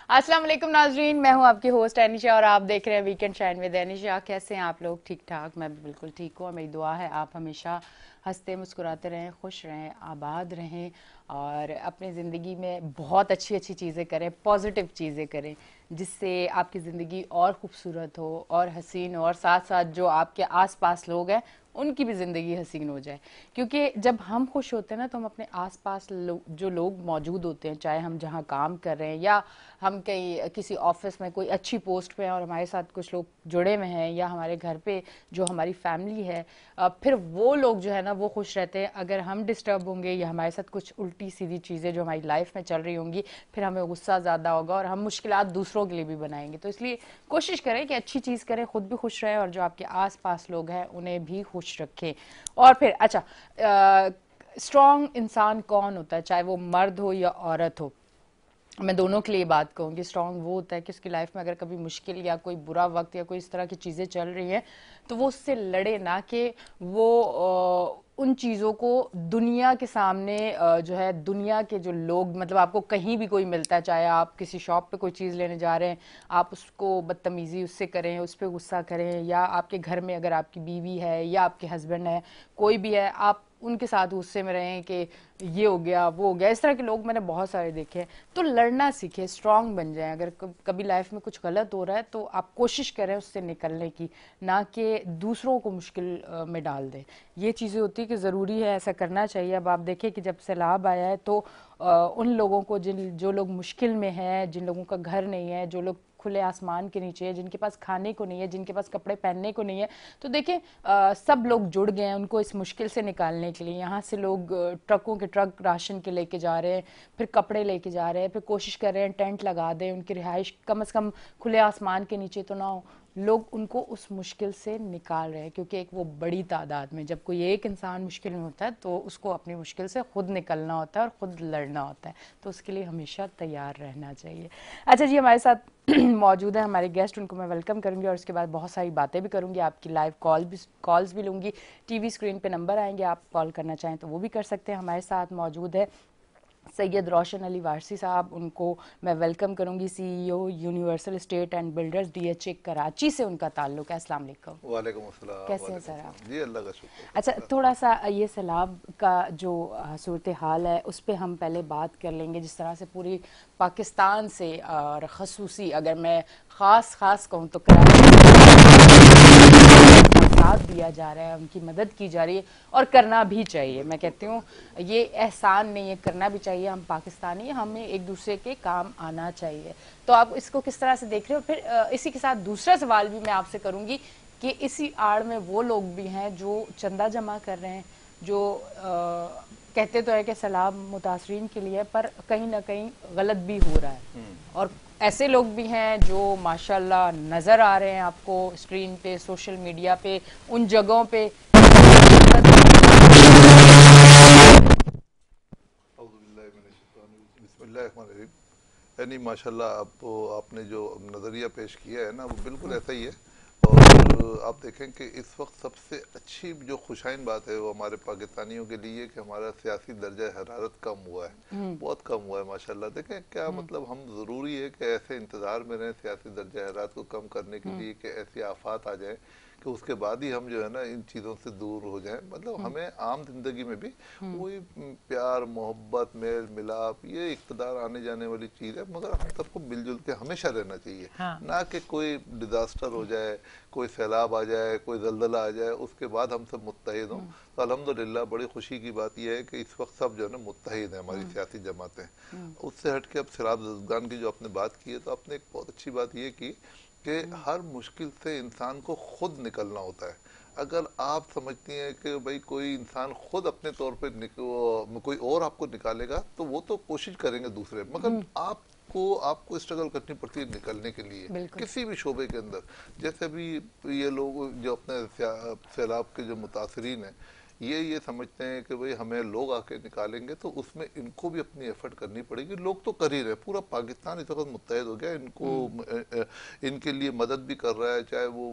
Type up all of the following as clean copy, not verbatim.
अस्सलाम वालेकुम नाजरीन, मैं हूं आपकी होस्ट एनिशा और आप देख रहे हैं वीकेंड शाइन विद एनिशा। कैसे हैं आप लोग? ठीक ठाक? मैं भी बिल्कुल ठीक हूँ और मेरी दुआ है आप हमेशा हंसते मुस्कुराते रहें, खुश रहें, आबाद रहें और अपनी ज़िंदगी में बहुत अच्छी अच्छी चीज़ें करें, पॉजिटिव चीज़ें करें जिससे आपकी ज़िंदगी और ख़ूबसूरत हो और हसीन हो और साथ साथ जो आपके आसपास लोग हैं उनकी भी ज़िंदगी हसीन हो जाए। क्योंकि जब हम खुश होते हैं ना तो हम अपने आसपास जो लोग मौजूद होते हैं, चाहे हम जहाँ काम कर रहे हैं या हम कहीं किसी ऑफिस में कोई अच्छी पोस्ट पे हैं और हमारे साथ कुछ लोग जुड़े हुए हैं या हमारे घर पे जो हमारी फैमिली है, फिर वो लोग जो है ना वो खुश रहते हैं। अगर हम डिस्टर्ब होंगे या हमारे साथ कुछ उल्टी सीधी चीज़ें जो हमारी लाइफ में चल रही होंगी, फिर हमें गुस्सा ज़्यादा होगा और हम मुश्किलात दूसरों के लिए भी बनाएंगे। तो इसलिए कोशिश करें कि अच्छी चीज़ करें, खुद भी खुश रहें और जो आपके आस पास लोग हैं उन्हें भी खुश रखें। और फिर अच्छा, स्ट्रॉन्ग इंसान कौन होता है, चाहे वो मर्द हो या औरत हो? मैं दोनों के लिए बात कहूँगी। स्ट्रांग वो होता है कि उसकी लाइफ में अगर कभी मुश्किल या कोई बुरा वक्त या कोई इस तरह की चीज़ें चल रही हैं तो वो उससे लड़े ना, कि वो उन चीज़ों को दुनिया के सामने जो है दुनिया के जो लोग, मतलब आपको कहीं भी कोई मिलता है, चाहे आप किसी शॉप पे कोई चीज़ लेने जा रहे हैं, आप उसको बदतमीज़ी उससे करें, उस पर गुस्सा करें, या आपके घर में अगर आपकी बीवी है या आपके हस्बैंड है, कोई भी है, आप उनके साथ गुस्से में रहें कि ये हो गया वो हो गया। इस तरह के लोग मैंने बहुत सारे देखे हैं। तो लड़ना सीखें, स्ट्रांग बन जाएं। अगर कभी लाइफ में कुछ गलत हो रहा है तो आप कोशिश करें उससे निकलने की, ना कि दूसरों को मुश्किल में डाल दें। ये चीज़ें होती है कि ज़रूरी है, ऐसा करना चाहिए। अब आप देखें कि जब सैलाब आया है तो उन लोगों को जो लोग मुश्किल में हैं, जिन लोगों का घर नहीं है, जो लोग खुले आसमान के नीचे है, जिनके पास खाने को नहीं है, जिनके पास कपड़े पहनने को नहीं है, तो देखें सब लोग जुड़ गए हैं उनको इस मुश्किल से निकालने के लिए। यहाँ से लोग ट्रकों के ट्रक राशन के लेके जा रहे हैं, फिर कपड़े लेके जा रहे हैं, फिर कोशिश कर रहे हैं टेंट लगा दें, उनकी रिहाइश कम से कम खुले आसमान के नीचे तो ना हो। लोग उनको उस मुश्किल से निकाल रहे हैं, क्योंकि एक वो बड़ी तादाद में, जब कोई एक इंसान मुश्किल में होता है तो उसको अपनी मुश्किल से खुद निकलना होता है और खुद लड़ना होता है। तो उसके लिए हमेशा तैयार रहना चाहिए। अच्छा जी, हमारे साथ मौजूद है हमारे गेस्ट, उनको मैं वेलकम करूंगी और उसके बाद बहुत सारी बातें भी करूंगी, आपकी लाइव कॉल्स भी लूंगी। टीवी स्क्रीन पे नंबर आएंगे, आप कॉल करना चाहें तो वो भी कर सकते हैं। हमारे साथ मौजूद है सैयद रोशन अली वारसी साहब, उनको मैं वेलकम करूंगी। CEO universal state and builders, DHA Karachi से उनका ताल्लुक है। अस्सलाम वालेकुम। वालेकुम अस्सलाम। कैसे हैं वालेकुम सर आप? अस्सलाम जी, अल्लाह का शुक्र अच्छा, शुक्र। थोड़ा सा ये सैलाब का जो सूरत हाल है उस पर हम पहले बात कर लेंगे। जिस तरह से पूरी पाकिस्तान से और खसूसी अगर मैं ख़ास कहूँ तो साथ दिया जा रहा है, उनकी मदद की जा रही है और करना भी चाहिए। मैं बिल्कुल कहती करना हूँ चाहिए। ये एहसान नहीं है, करना भी चाहिए। हम पाकिस्तानी हैं, हमें एक दूसरे के काम आना चाहिए। तो आप इसको किस तरह से देख रहे हो? फिर इसी के साथ दूसरा सवाल भी मैं आपसे करूंगी कि इसी आड़ में वो लोग भी हैं जो चंदा जमा कर रहे हैं, जो कहते तो है कि सैलाब मुतासरीन के लिए, पर कहीं ना कहीं गलत भी हो रहा है। और ऐसे लोग भी हैं जो माशाल्लाह नज़र आ रहे हैं आपको स्क्रीन पे, सोशल मीडिया पे, उन जगहों पे। बिस्मिल्लाहिर्रहमानिर्रहीम। यानी माशाल्लाह, आपने जो नज़रिया पेश किया है ना, वो बिल्कुल ऐसा ही है। और आप देखें कि इस वक्त सबसे अच्छी जो खुशाइन बात है वो हमारे पाकिस्तानियों के लिए कि हमारा सियासी दर्जा हरारत कम हुआ है, बहुत कम हुआ है माशाल्लाह। देखें क्या मतलब, हम ज़रूरी है कि ऐसे इंतज़ार में रहें सियासी दर्जा हरारत को कम करने के लिए कि ऐसी आफात आ जाए कि उसके बाद ही हम जो है ना इन चीज़ों से दूर हो जाएं। मतलब हमें आम जिंदगी में भी वही प्यार मोहब्बत मेल मिलाप, ये इक़्तिदार आने जाने वाली चीज़ है, मगर हम सबको मिलजुल के हमेशा रहना चाहिए। हाँ। ना कि कोई डिज़ास्टर हो जाए, कोई सैलाब आ जाए, कोई जल्जला आ जाए, उसके बाद हम सब मुत्तहिद हों। तो अल्हम्दुलिल्लाह बड़ी खुशी की बात यह है कि इस वक्त सब जो है ना मुत्तहिद हैं, हमारी सियासी जमातें। उससे हट के अब सैलाब ज़दगान की जो आपने बात की है, तो आपने एक बहुत अच्छी बात यह की कि हर मुश्किल से इंसान को खुद निकलना होता है। अगर आप समझती हैं कि भाई कोई इंसान खुद अपने तौर पे कोई और आपको निकालेगा, तो वो तो कोशिश करेंगे दूसरे, मगर आपको स्ट्रगल करनी पड़ती है निकलने के लिए बिल्कुल। किसी भी शोबे के अंदर। जैसे अभी ये लोग जो अपने सैलाब के जो मुतासरीन हैं, ये समझते हैं कि भाई हमें लोग आके निकालेंगे, तो उसमें इनको भी अपनी एफर्ट करनी पड़ेगी। लोग तो कर ही रहे, पूरा पाकिस्तान इस वक्त मुत्तहिद हो गया, इनको इनके लिए मदद भी कर रहा है, चाहे वो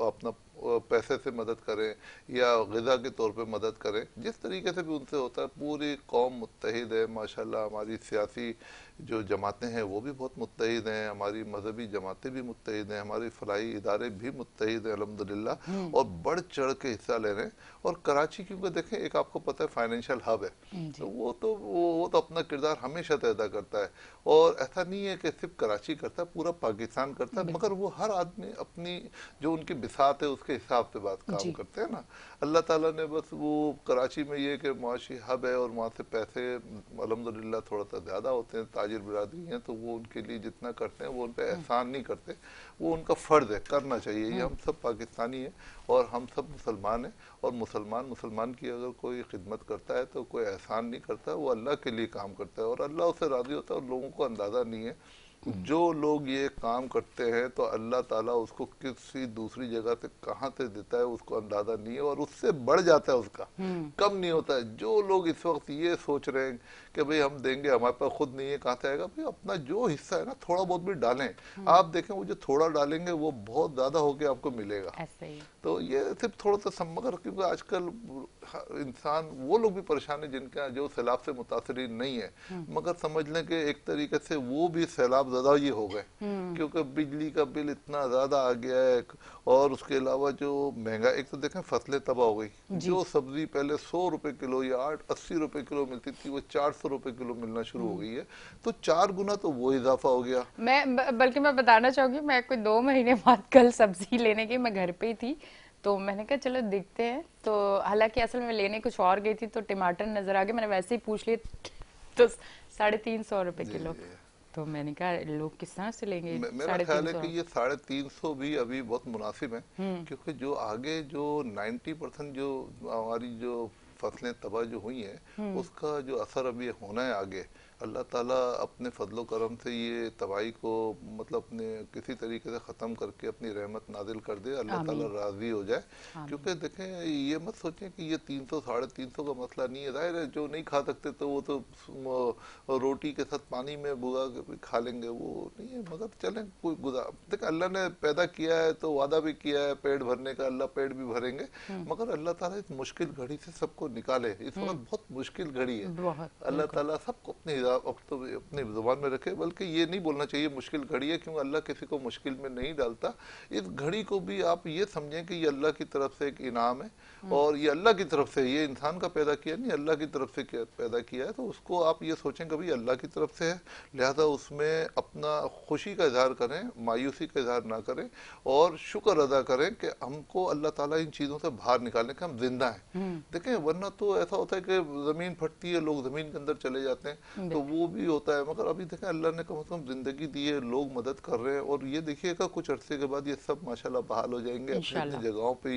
अपना पैसे से मदद करें या ग़िज़ा के तौर पे मदद करें, जिस तरीके से भी उनसे होता है। पूरी कौम मुत्तहिद है माशाल्लाह, हमारी सियासी जो जमातें हैं वो भी बहुत मुत्तहिद हैं, हमारी मजहबी जमातें भी मुत्तहिद हैं, हमारे फलाही इदारे भी मुत्तहिद हैं अल्हम्दुलिल्लाह, और बढ़ चढ़ के हिस्सा ले रहे हैं। और कराची क्योंकि देखें एक आपको पता है फाइनेंशियल हब है, तो वो तो अपना किरदार हमेशा तो अदा करता है। और ऐसा नहीं है कि सिर्फ कराची करता है, पूरा पाकिस्तान करता है, मगर वो हर आदमी अपनी जो उनकी बिसात है उसके हिसाब से बात काम करते हैं ना। अल्लाह ताला ने बस वो कराची में ये कि मुआशी हब है और वहाँ से पैसे अल्हम्दुलिल्लाह थोड़ा सा ज़्यादा होते हैं, ताजिर बिरादरी हैं, तो वो उनके लिए जितना करते हैं वो उन पर एहसान नहीं करते, वो उनका फ़र्ज़ है, करना चाहिए। ये हम सब पाकिस्तानी हैं और हम सब मुसलमान हैं, और मुसलमान की अगर कोई खिदमत करता है तो कोई एहसान नहीं करता, वो अल्लाह के लिए काम करता है और अल्लाह उससे राज़ी होता है। और लोगों को अंदाज़ा नहीं है, जो लोग ये काम करते हैं तो अल्लाह ताला उसको किसी दूसरी जगह से कहाँ से देता है उसको अंदाज़ा नहीं है, और उससे बढ़ जाता है, उसका कम नहीं होता है। जो लोग इस वक्त ये सोच रहे हैं कि भाई हम देंगे, हमारे पास खुद नहीं है, कहाँ से आएगा, भाई अपना जो हिस्सा है ना थोड़ा बहुत भी डालें। आप देखें वो जो थोड़ा डालेंगे वो बहुत ज़्यादा होके आपको मिलेगा। ऐसे ही तो ये सिर्फ थोड़ा सा मगर क्योंकि आजकल इंसान वो लोग भी परेशान है जिनका जो सैलाब से मुतासरीन नहीं है, मगर समझ लें कि एक तरीके से वो भी सैलाब ज़्यादा ये हो गए, क्योंकि बिजली का बिल इतना ज़्यादा आ गया है। और उसके अलावा जो महंगा, एक तो देखें फसलें तबाह हो गई, जो सब्जी पहले 100 रुपए किलो या 80 रुपए किलो मिलती थी वो 400 रुपए किलो मिलना शुरू हो गई है, तो 4 गुना तो वो इजाफा हो गया। बल्कि मैं बताना चाहूंगी, मैं कोई 2 महीने बाद कल सब्जी लेने की, मैं घर पे ही थी, तो मैंने कहा चलो देखते हैं। तो हालांकि असल में लेने कुछ और गई थी, तो टमाटर नजर आ गए, मैंने वैसे ही पूछ लिए तो 350 रुपए जी किलो। जी। तो मैंने कहा लोग किस तरह से लेंगे मेरा साढ़े ख्याल तीन है सौ कि ये 350 भी अभी बहुत मुनासिब है, क्योंकि जो आगे जो 90% जो हमारी जो फसलें तबाह जो हुई हैं उसका जो असर अभी होना है आगे, अल्लाह ताला अपने फजलो करम से ये तबाही को मतलब अपने किसी तरीके से ख़त्म करके अपनी रहमत नाजिल कर दे, अल्लाह ताला राज़ी हो जाए। क्योंकि देखें ये मत सोचें कि ये 300 350 का मसला नहीं है, ज़ाहिर है जो नहीं खा सकते तो वो तो रोटी के साथ पानी में भुगा के खा लेंगे, वो नहीं है, मगर चलें कोई गुजार। देखें अल्लाह ने पैदा किया है तो वादा भी किया है पेट भरने का, अल्लाह पेट भी भरेंगे, मगर अल्लाह ताला इस मुश्किल घड़ी से सबको निकाले। इस वक्त बहुत मुश्किल घड़ी है, अल्लाह ताला सबको अपनी जुबान में रखे। बल्कि ये नहीं बोलना चाहिए मुश्किल घड़ी है, क्योंकि अल्लाह किसी को मुश्किल में नहीं डालता। इस घड़ी को भी आप ये समझें कि ये अल्लाह की तरफ से एक इनाम है, और ये अल्लाह की तरफ से, ये इंसान का पैदा किया नहीं, अल्लाह की तरफ से पैदा किया है। तो उसको आप ये सोचें कभी अल्लाह की तरफ से है, लिहाजा उसमें अपना खुशी का इजहार करें, मायूसी का इजहार ना करें, और शुक्र अदा करें कि हमको अल्लाह ताला इन चीज़ों से बाहर निकालने के हम जिंदा हैं। देखें वरना तो ऐसा होता है कि ज़मीन फटती है, लोग ज़मीन के अंदर चले जाते हैं, तो वो भी होता है। मगर अभी देखें अल्लाह ने कम से कम ज़िंदगी दी है, लोग मदद कर रहे हैं, और ये देखिएगा कुछ अरसे के बाद ये सब माशाल्लाह बहाल हो जाएंगे, अपनी अपनी जगहों पे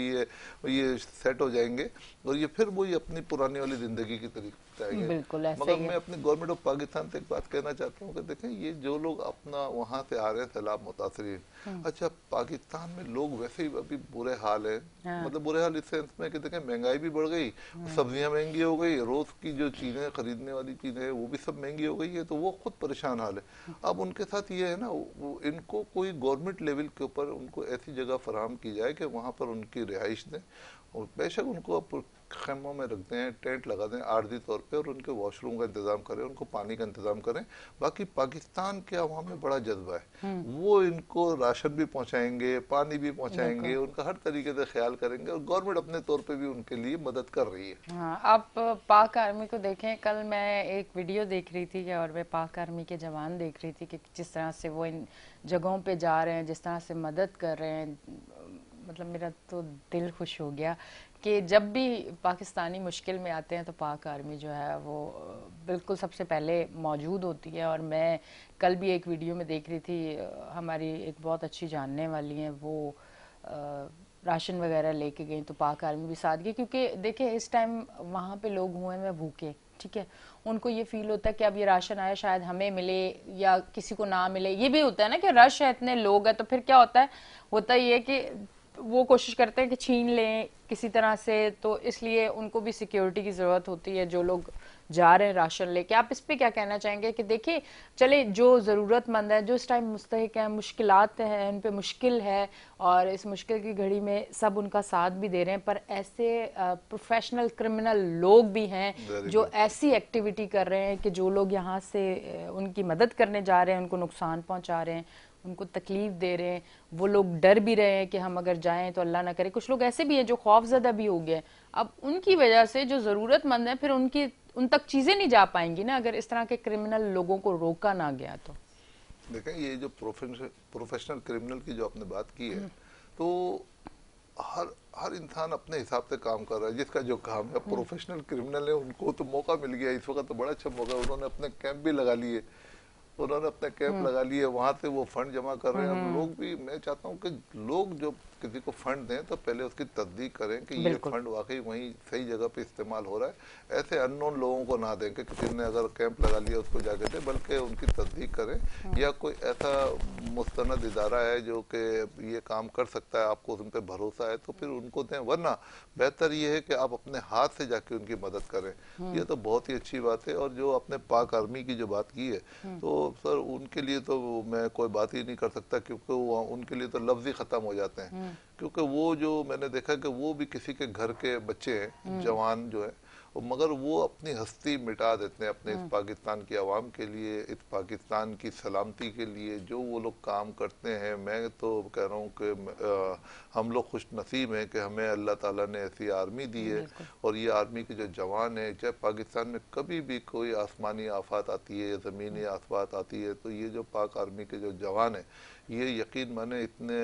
ये सेट हो जाएंगे, और ये फिर वही अपनी पुरानी वाली ज़िंदगी की तरीके आएंगे। मगर मैं अपनी गवर्नमेंट ऑफ पाकिस्तान से एक बात कहना चाहता हूँ कि देखें ये जो लोग अपना वहाँ से आ रहे हैं सैलाब मुतासरीन, अच्छा पाकिस्तान में लोग वैसे ही अभी बुरे हाल है, मतलब बुरे हाल इस सेंस में कि देखें महंगाई भी बढ़ गई, सब्जियां महंगी हो गई, रोज की जो चीजें खरीदने वाली चीजें है वो भी सब महंगी हो गई है, तो वो खुद परेशान हाल है। अब उनके साथ ये है ना, इनको कोई गवर्नमेंट लेवल के ऊपर उनको ऐसी जगह फराहम की जाए कि वहाँ पर उनकी रिहाइश दें, और बेशक उनको अब खेमों में रख दें, टेंट लगा दें आर्जी तौर पे, और उनके वॉशरूम का इंतज़ाम करें, उनको पानी का इंतज़ाम करें। बाकी पाकिस्तान के अवाम में बड़ा जज्बा है, वो इनको राशन भी पहुंचाएंगे, पानी भी पहुंचाएंगे, उनका हर तरीके से ख्याल करेंगे, और गवर्नमेंट अपने तौर पे भी उनके लिए मदद कर रही है। हाँ, आप पाक आर्मी को देखें, कल मैं एक वीडियो देख रही थी और वे पाक आर्मी के जवान देख रही थी कि जिस तरह से वो इन जगहों पे जा रहे हैं, जिस तरह से मदद कर रहे हैं, मतलब मेरा तो दिल खुश हो गया कि जब भी पाकिस्तानी मुश्किल में आते हैं तो पाक आर्मी जो है वो बिल्कुल सबसे पहले मौजूद होती है। और मैं कल भी एक वीडियो में देख रही थी, हमारी एक बहुत अच्छी जानने वाली हैं, वो राशन वगैरह लेके गई, तो पाक आर्मी भी साथ गई, क्योंकि देखिए इस टाइम वहाँ पे लोग हुए हैं भूखे, ठीक है, उनको ये फील होता है कि अब ये राशन आया शायद हमें मिले या किसी को ना मिले। ये भी होता है ना कि रश है, इतने लोग हैं, तो फिर क्या होता ही है कि वो कोशिश करते हैं कि छीन लें किसी तरह से, तो इसलिए उनको भी सिक्योरिटी की ज़रूरत होती है। जो लोग जा रहे हैं राशन लेके, आप इस पे क्या कहना चाहेंगे? कि देखिए चले जो ज़रूरतमंद है, जो इस टाइम मुस्तहिक है, मुश्किलात हैं, उन पे मुश्किल है और इस मुश्किल की घड़ी में सब उनका साथ भी दे रहे हैं, पर ऐसे प्रोफेशनल क्रिमिनल लोग भी हैं वेरी जो गुड। ऐसी एक्टिविटी कर रहे हैं कि जो लोग यहाँ से उनकी मदद करने जा रहे हैं उनको नुकसान पहुंचा रहे हैं, उनको तकलीफ दे रहे हैं। वो लोग डर भी रहे हैं कि हम अगर जाएं तो अल्लाह ना करे। कुछ लोग ऐसे भी हैं जो खौफजदा भी हो गए। अब उनकी वजह से जो ज़रूरतमंद है फिर उनकी उन तक चीज़ें नहीं जा पाएंगी ना, अगर इस तरह के क्रिमिनल लोगों को रोका ना गया तो। देखें, ये जो प्रोफेशनल क्रिमिनल की जो आपने बात की है, तो हर हर इंसान अपने हिसाब से काम कर रहा है, जिसका जो काम है। प्रोफेशनल क्रिमिनल है, उनको तो मौका मिल गया इस वक्त, तो बड़ा अच्छा मौका है। उन्होंने अपने कैंप भी लगा लिए, उन्होंने अपने कैंप लगा लिए, वहां से वो फंड जमा कर रहे हैं। अब लोग भी, मैं चाहता हूँ कि लोग जो किसी को फंड दें तो पहले उसकी तस्दीक करें कि ये बिल्कुल। फंड वाकई वहीं सही जगह पे इस्तेमाल हो रहा है। ऐसे अननोन लोगों को ना दें कि किसी ने अगर कैंप लगा लिया उसको जाके दे, बल्कि उनकी तस्दीक करें। या कोई ऐसा मुस्तनद इदारा है जो कि ये काम कर सकता है, आपको उन पर भरोसा है, तो फिर उनको दें। वरना बेहतर ये है कि आप अपने हाथ से जाके उनकी मदद करें। ये तो बहुत ही अच्छी बात है। और जो आपने पाक आर्मी की जो बात की है, तो सर उनके लिए तो मैं कोई बात ही नहीं कर सकता, क्योंकि वो उनके लिए तो लफ्ज़ ही ख़त्म हो जाते हैं। क्योंकि वो जो मैंने देखा कि वो भी किसी के घर के बच्चे हैं, जवान जो है, मगर वो अपनी हस्ती मिटा देते हैं अपने इस पाकिस्तान की आवाम के लिए, इस पाकिस्तान की सलामती के लिए जो वो लोग काम करते हैं। मैं तो कह रहा हूँ कि हम लोग खुश नसीब हैं कि हमें अल्लाह ताला ने ऐसी आर्मी दी है। और ये आर्मी के जो जवान है, चाहे पाकिस्तान में कभी भी कोई आसमानी आफत आती है या ज़मीनी आफत आती है, तो ये जो पाक आर्मी के जो जवान है, ये यकीन माने इतने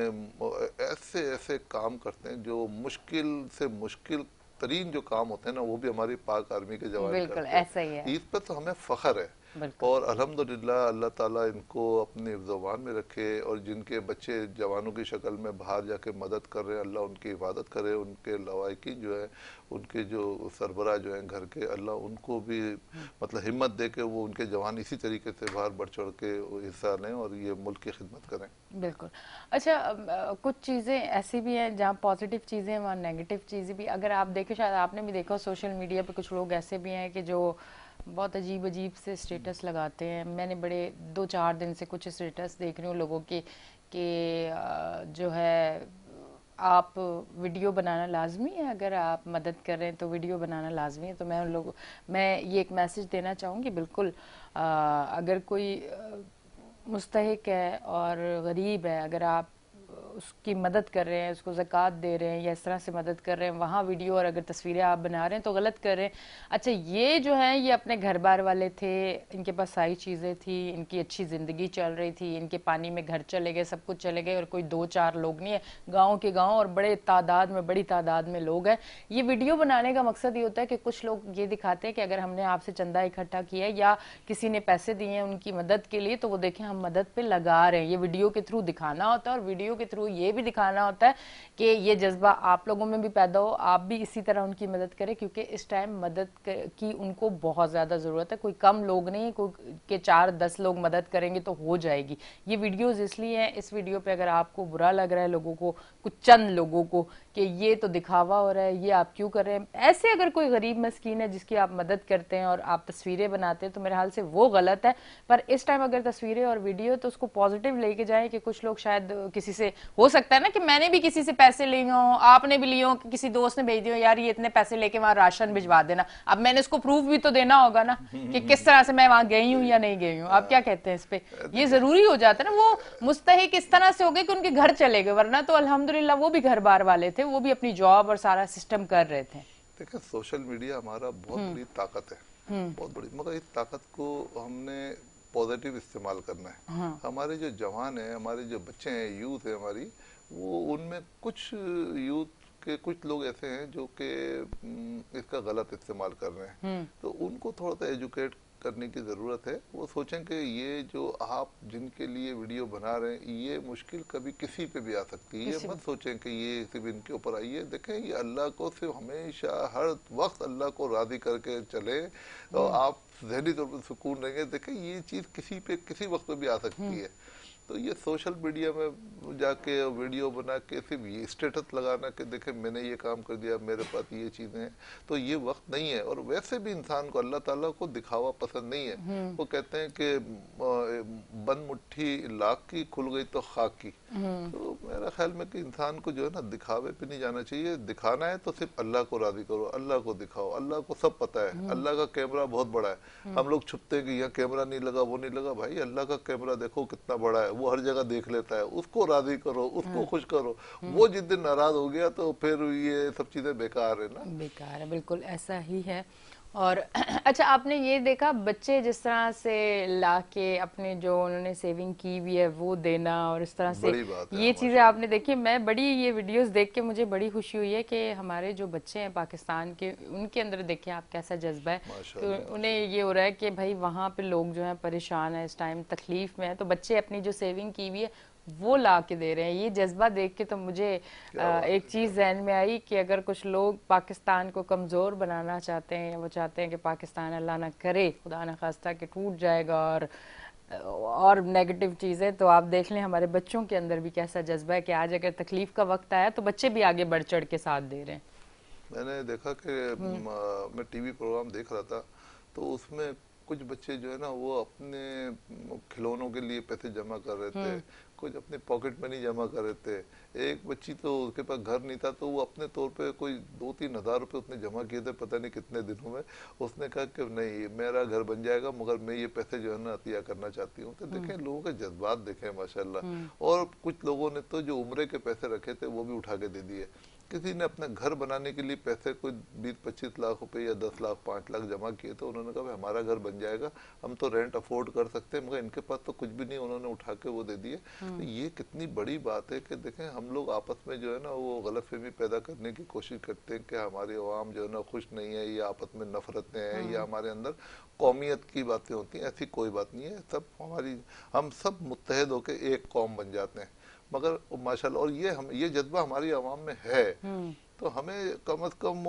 ऐसे ऐसे काम करते हैं जो मुश्किल से मुश्किल तरीन जो काम होते हैं ना, वो भी हमारी पाक आर्मी के जवान बिल्कुल करते हैं। ऐसा ही है। इस पर तो हमें फख्र है। बिल्कुल। और अल्हम्दुलिल्लाह अल्लाह ताला इनको अपने हिफ्ज़-ओ-अमान में रखे। और जिनके बच्चे जवानों की शक्ल में बाहर जाके मदद कर रहे हैं, अल्लाह उनकी हिफाजत करे। उनके लवाहिकीन जो है, उनके जो सरबराह जो हैं घर के, अल्लाह उनको भी मतलब हिम्मत दे के वो उनके जवान इसी तरीके से बाहर बढ़ चढ़ के हिस्सा लें और ये मुल्क की खिदमत करें। बिल्कुल। अच्छा, कुछ चीज़ें ऐसी भी हैं जहाँ पॉजिटिव चीज़ें हैं वहाँ नेगेटिव चीज़ें भी। अगर आप देखें, शायद आपने भी देखा सोशल मीडिया पे, कुछ लोग ऐसे भी हैं कि जो बहुत अजीब अजीब से स्टेटस लगाते हैं। मैंने बड़े 2-4 दिन से कुछ स्टेटस देख रही हूँ लोगों के कि जो है आप वीडियो बनाना लाजमी है, अगर आप मदद कर रहे हैं तो वीडियो बनाना लाजमी है। तो मैं उन लोगों, मैं ये एक मैसेज देना चाहूँगी, बिल्कुल अगर कोई मुस्तहिक है और गरीब है, अगर आप उसकी मदद कर रहे हैं, उसको ज़कात दे रहे हैं या इस तरह से मदद कर रहे हैं, वहाँ वीडियो और अगर तस्वीरें आप बना रहे हैं तो गलत कर रहे हैं। अच्छा, ये जो है ये अपने घर बार वाले थे, इनके पास सारी चीज़ें थी, इनकी अच्छी ज़िंदगी चल रही थी, इनके पानी में घर चले गए, सब कुछ चले गए, और कोई 2-4 लोग नहीं है, गाँव के गाँव और बड़ी तादाद में लोग हैं। ये वीडियो बनाने का मकसद ये होता है कि कुछ लोग ये दिखाते हैं कि अगर हमने आपसे चंदा इकट्ठा किया है या किसी ने पैसे दिए हैं उनकी मदद के लिए, तो वो देखें हम मदद पे लगा रहे हैं। ये वीडियो के थ्रू दिखाना होता है, और वीडियो के थ्रू ये भी दिखाना होता है कि ये जज्बा आप लोगों में भी पैदा हो, आप भी इसी तरह उनकी मदद करें, क्योंकि इस टाइम मदद की उनको बहुत ज़्यादा ज़रूरत है। कोई कम लोग नहीं, कोई के 4-10 लोग मदद करेंगे तो हो जाएगी। ये वीडियोस इसलिए हैं, इस वीडियो पे अगर आपको बुरा लग रहा है लोगों को, कुछ चंद लोगों को, कि ये तो दिखावा हो रहा है, ये आप क्यों कर रहे हैं, ऐसे अगर कोई गरीब मस्कीन है जिसकी आप मदद करते हैं और आप तस्वीरें बनाते हैं, तो मेरे ख्याल से वो गलत है। पर इस टाइम अगर तस्वीरें और वीडियो, तो उसको पॉजिटिव लेके जाएं कि कुछ लोग शायद किसी से, हो सकता है ना कि मैंने भी किसी से पैसे लिए हों, आपने भी लिए हों, कि किसी दोस्त ने भेज दिया यार ये इतने पैसे लेके वहां राशन भिजवा देना। अब मैंने इसको प्रूफ भी तो देना होगा ना कि किस तरह से मैं वहां गई हूँ या नहीं गई हूँ। आप क्या कहते हैं इस पे? ये जरूरी हो जाता है ना। वो मुस्तहिक इस तरह से हो गए कि उनके घर चले गए, वरना तो अल्हम्दुलिल्लाह वो भी घर बार वाले थे, वो भी अपनी जॉब और सारा सिस्टम कर रहे थे। देखिए, सोशल मीडिया हमारा बहुत बड़ी ताकत है, बहुत बड़ी, मगर इस ताकत को हमने पॉजिटिव इस्तेमाल करना है। हमारे जो जवान हैं, हमारे जो बच्चे हैं, यूथ है हमारी, वो उनमें कुछ यूथ के कुछ लोग ऐसे हैं जो कि इसका गलत इस्तेमाल कर रहे हैं। तो उनको थोड़ा सा एजुकेट करने की ज़रूरत है। वो सोचें कि ये जो आप जिनके लिए वीडियो बना रहे हैं, ये मुश्किल कभी किसी पे भी आ सकती है। ये मत सोचें कि ये सिर्फ इनके ऊपर आई है। देखें, ये अल्लाह को सिर्फ हमेशा हर वक्त अल्लाह को राज़ी करके चले, तो आप ज़हनी तौर पर सुकून रहेंगे। देखें, ये चीज़ किसी पे किसी वक्त पे भी आ सकती है। तो ये सोशल मीडिया में जाके वीडियो बना के सिर्फ ये स्टेटस लगाना कि देखे मैंने ये काम कर दिया, मेरे पास ये चीजें हैं, तो ये वक्त नहीं है। और वैसे भी इंसान को, अल्लाह ताला को दिखावा पसंद नहीं है। वो कहते हैं कि बंद मुट्ठी लाख की, खुल गई तो खाक की। तो मेरा ख्याल में कि इंसान को जो है ना दिखावे पे नहीं जाना चाहिए। दिखाना है तो सिर्फ अल्लाह को राजी करो, अल्लाह को दिखाओ। अल्लाह को सब पता है, अल्लाह का कैमरा बहुत बड़ा है। हम लोग छुपते हैं कि यहाँ कैमरा नहीं लगा, वो नहीं लगा। भाई अल्लाह का कैमरा देखो कितना बड़ा है, वो हर जगह देख लेता है। उसको राजी करो, उसको खुश करो। वो जिस दिन नाराज हो गया तो फिर ये सब चीजें बेकार है ना। बेकार है, बिल्कुल ऐसा ही है। और अच्छा, आपने ये देखा बच्चे जिस तरह से लाके अपने जो उन्होंने सेविंग की हुई है वो देना, और इस तरह से बड़ी बात है ये चीजें माशाल्लाह। आपने देखी। मैं बड़ी ये वीडियोस देख के मुझे बड़ी खुशी हुई है कि हमारे जो बच्चे हैं पाकिस्तान के, उनके अंदर देखिए आप कैसा जज्बा है कि माशाल्लाह उन्हें ये हो रहा है कि भाई वहाँ पे लोग जो है परेशान है, इस टाइम तकलीफ में है, तो बच्चे अपनी जो सेविंग की हुई है वो ला के दे रहे हैं। ये जज्बा देख के तो मुझे क्या बात एक है। चीज जहन में आई कि अगर कुछ लोग पाकिस्तान को कमजोर बनाना चाहते हैं, या वो चाहते हैं कि पाकिस्तान अल्लाह ना करे, खुदा ना खास्ता कि टूट जाएगा और नेगेटिव चीजें, तो आप देख लें हमारे बच्चों के अंदर भी कैसा जज्बा है कि आज अगर तकलीफ का वक्त आया तो बच्चे भी आगे बढ़ चढ़ के साथ दे रहे हैं। मैंने देखा कि मैं टीवी प्रोग्राम देख रहा था, तो उसमें कुछ बच्चे जो है ना वो अपने खिलौनों के लिए पैसे जमा कर रहे थे, कुछ अपने पॉकेट मनी जमा कर रहे थे। एक बच्ची तो उसके पास घर नहीं था, तो वो अपने तौर पे कोई 2-3 हज़ार रुपये उसने जमा किए थे पता नहीं कितने दिनों में। उसने कहा कि नहीं मेरा घर बन जाएगा, मगर मैं ये पैसे जो है ना अतिया करना चाहती हूँ। तो देखें लोगों के जज्बात देखें माशाल्लाह। और कुछ लोगों ने तो जो उम्रे के पैसे रखे थे वो भी उठा के दे दिए। किसी ने अपना घर बनाने के लिए पैसे कोई 20-25 लाख रुपए या 10 लाख 5 लाख जमा किए, तो उन्होंने कहा हमारा घर बन जाएगा, हम तो रेंट अफोर्ड कर सकते हैं, मगर इनके पास तो कुछ भी नहीं, उन्होंने उठा के वो दे दिए। तो ये कितनी बड़ी बात है कि देखें हम लोग आपस में जो है ना वो गलतफहमी पैदा करने की कोशिश करते हैं कि हमारी अवाम जो है ना खुश नहीं है, या आपस में नफरतें हैं, या हमारे अंदर कौमियत की बातें होती हैं। ऐसी कोई बात नहीं है, सब हम सब मुत्तहद होकर एक कौम बन जाते हैं। मगर माशाल्लाह, और ये जज्बा हमारी आवाम में है, तो हमें कम से कम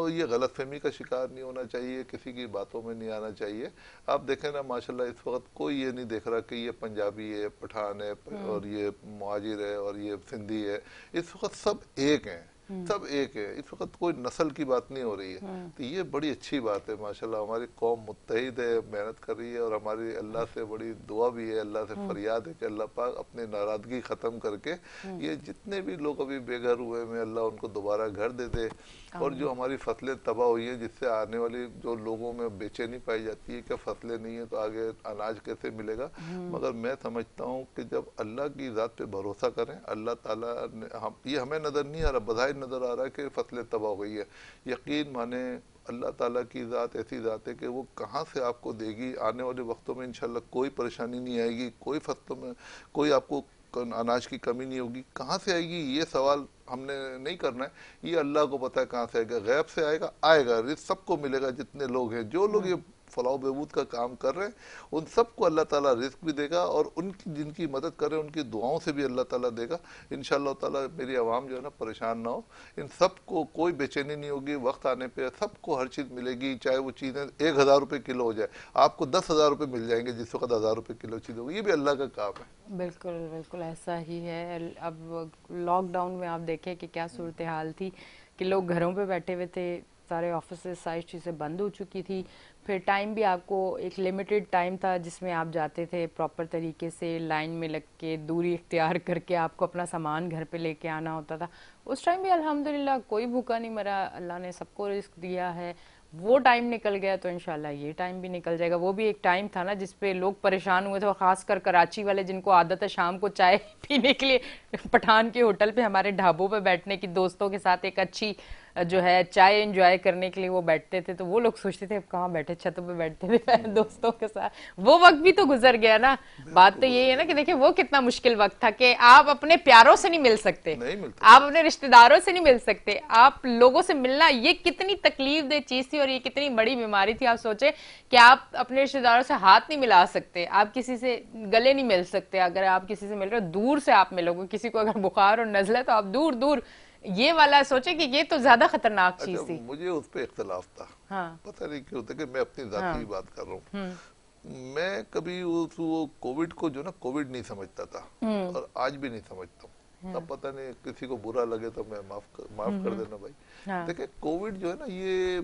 ये गलतफहमी का शिकार नहीं होना चाहिए, किसी की बातों में नहीं आना चाहिए। आप देखें ना माशाल्लाह इस वक्त कोई ये नहीं देख रहा कि ये पंजाबी है, पठान है, और ये मुहाजिर है, और ये सिंधी है। इस वक्त सब एक हैं, सब एक है। इस वक्त कोई नस्ल की बात नहीं हो रही है। तो ये बड़ी अच्छी बात है माशाल्लाह। हमारी कौम मुत्तहिद है, मेहनत कर रही है, और हमारी अल्लाह से बड़ी दुआ भी है, अल्लाह से फरियाद है कि अल्लाह पाक अपनी नाराजगी ख़त्म करके ये जितने भी लोग अभी बेघर हुए हैं अल्लाह उनको दोबारा घर दे दे। और जो हमारी फसलें तबाह हुई हैं, जिससे आने वाली जो लोगों में बेचैनी पाई जाती है कि फसलें नहीं है तो आगे अनाज कैसे मिलेगा। मगर मैं समझता हूँ कि जब अल्लाह की ज़ात पे भरोसा करें, अल्लाह ताला ने ये हमें नज़र नहीं आ रहा, बज़ाहिर नज़र आ रहा है कि फसलें तबाह हो गई है। यकीन माने अल्लाह ताला की ज़ात ऐसी ज़ात है कि वो कहाँ से आपको देगी। आने वाले वक्तों में इंशाल्लाह कोई परेशानी नहीं आएगी, कोई फसलों में कोई आपको अनाज की कमी नहीं होगी। कहाँ से आएगी ये सवाल हमने नहीं करना है, ये अल्लाह को पता है कहाँ से आएगा। गैब से आएगा, आएगा, रिज़्क़ सबको मिलेगा। जितने लोग हैं, जो लोग ये फलाह बहबूद का काम कर रहे हैं, उन सबको अल्लाह ताला रिज़्क़ भी देगा, और उनकी जिनकी मदद कर रहे हैं उनकी दुआओं से भी अल्लाह ताला देगा इंशाअल्लाह ताला। मेरी आवाम जो है ना परेशान ना हो, इन सबको कोई बेचैनी नहीं होगी। वक्त आने पे सबको हर चीज़ मिलेगी, चाहे वो चीज़ें 1000 रुपये किलो हो जाए, आपको 10,000 रुपये मिल जाएंगे जिस वक्त 1000 रुपये किलो चीज़ होगी। ये भी अल्लाह का काम है। बिल्कुल बिल्कुल ऐसा ही है। अब लॉकडाउन में आप देखें कि क्या सूरत हाल थी कि लोग घरों पे बैठे हुए थे, सारे ऑफिस सारी चीज़ें बंद हो चुकी थी। फिर टाइम भी आपको एक लिमिटेड टाइम था जिसमें आप जाते थे प्रॉपर तरीके से, लाइन में लग के दूरी इख्तियार करके आपको अपना सामान घर पे लेके आना होता था। उस टाइम भी अल्हम्दुलिल्लाह कोई भूखा नहीं मरा, अल्लाह ने सबको रिस्क दिया है। वो टाइम निकल गया तो इंशाल्लाह ये टाइम भी निकल जाएगा। वो भी एक टाइम था ना जिसपे लोग परेशान हुए थे, और खासकर कराची वाले जिनको आदत है शाम को चाय पीने के लिए पठान के होटल पे, हमारे ढाबों पे बैठने की, दोस्तों के साथ एक अच्छी जो है चाय एंजॉय करने के लिए वो बैठते थे। तो वो लोग सोचते थे अब कहाँ बैठे, छतों पे बैठते थे दोस्तों के साथ। वो वक्त भी तो गुजर गया ना। बात तो यही है ना कि देखिए वो कितना मुश्किल वक्त था कि आप अपने प्यारों से नहीं मिल सकते, नहीं मिलता, आप अपने रिश्तेदारों से नहीं मिल सकते, आप लोगों से मिलना ये कितनी तकलीफ दे चीज थी, और ये कितनी बड़ी बीमारी थी। आप सोचे कि आप अपने रिश्तेदारों से हाथ नहीं मिला सकते, आप किसी से गले नहीं मिल सकते। अगर आप किसी से मिल रहे हो दूर से आप मिलोगे, किसी को अगर बुखार और नजला है तो आप दूर दूर। ये वाला सोचे कि ये तो ज्यादा खतरनाक चीज अच्छा थी। मुझे उस पर इख्तलाफ था। हाँ पता नहीं क्यों था कि मैं अपनी जाती की बात कर रहा हूँ। मैं कभी वो कोविड को जो ना कोविड नहीं समझता था, और आज भी नहीं समझता हूँ। अब पता नहीं किसी को बुरा लगे तो मैं माफ कर देना भाई। हाँ। देखिए कोविड जो है ना ये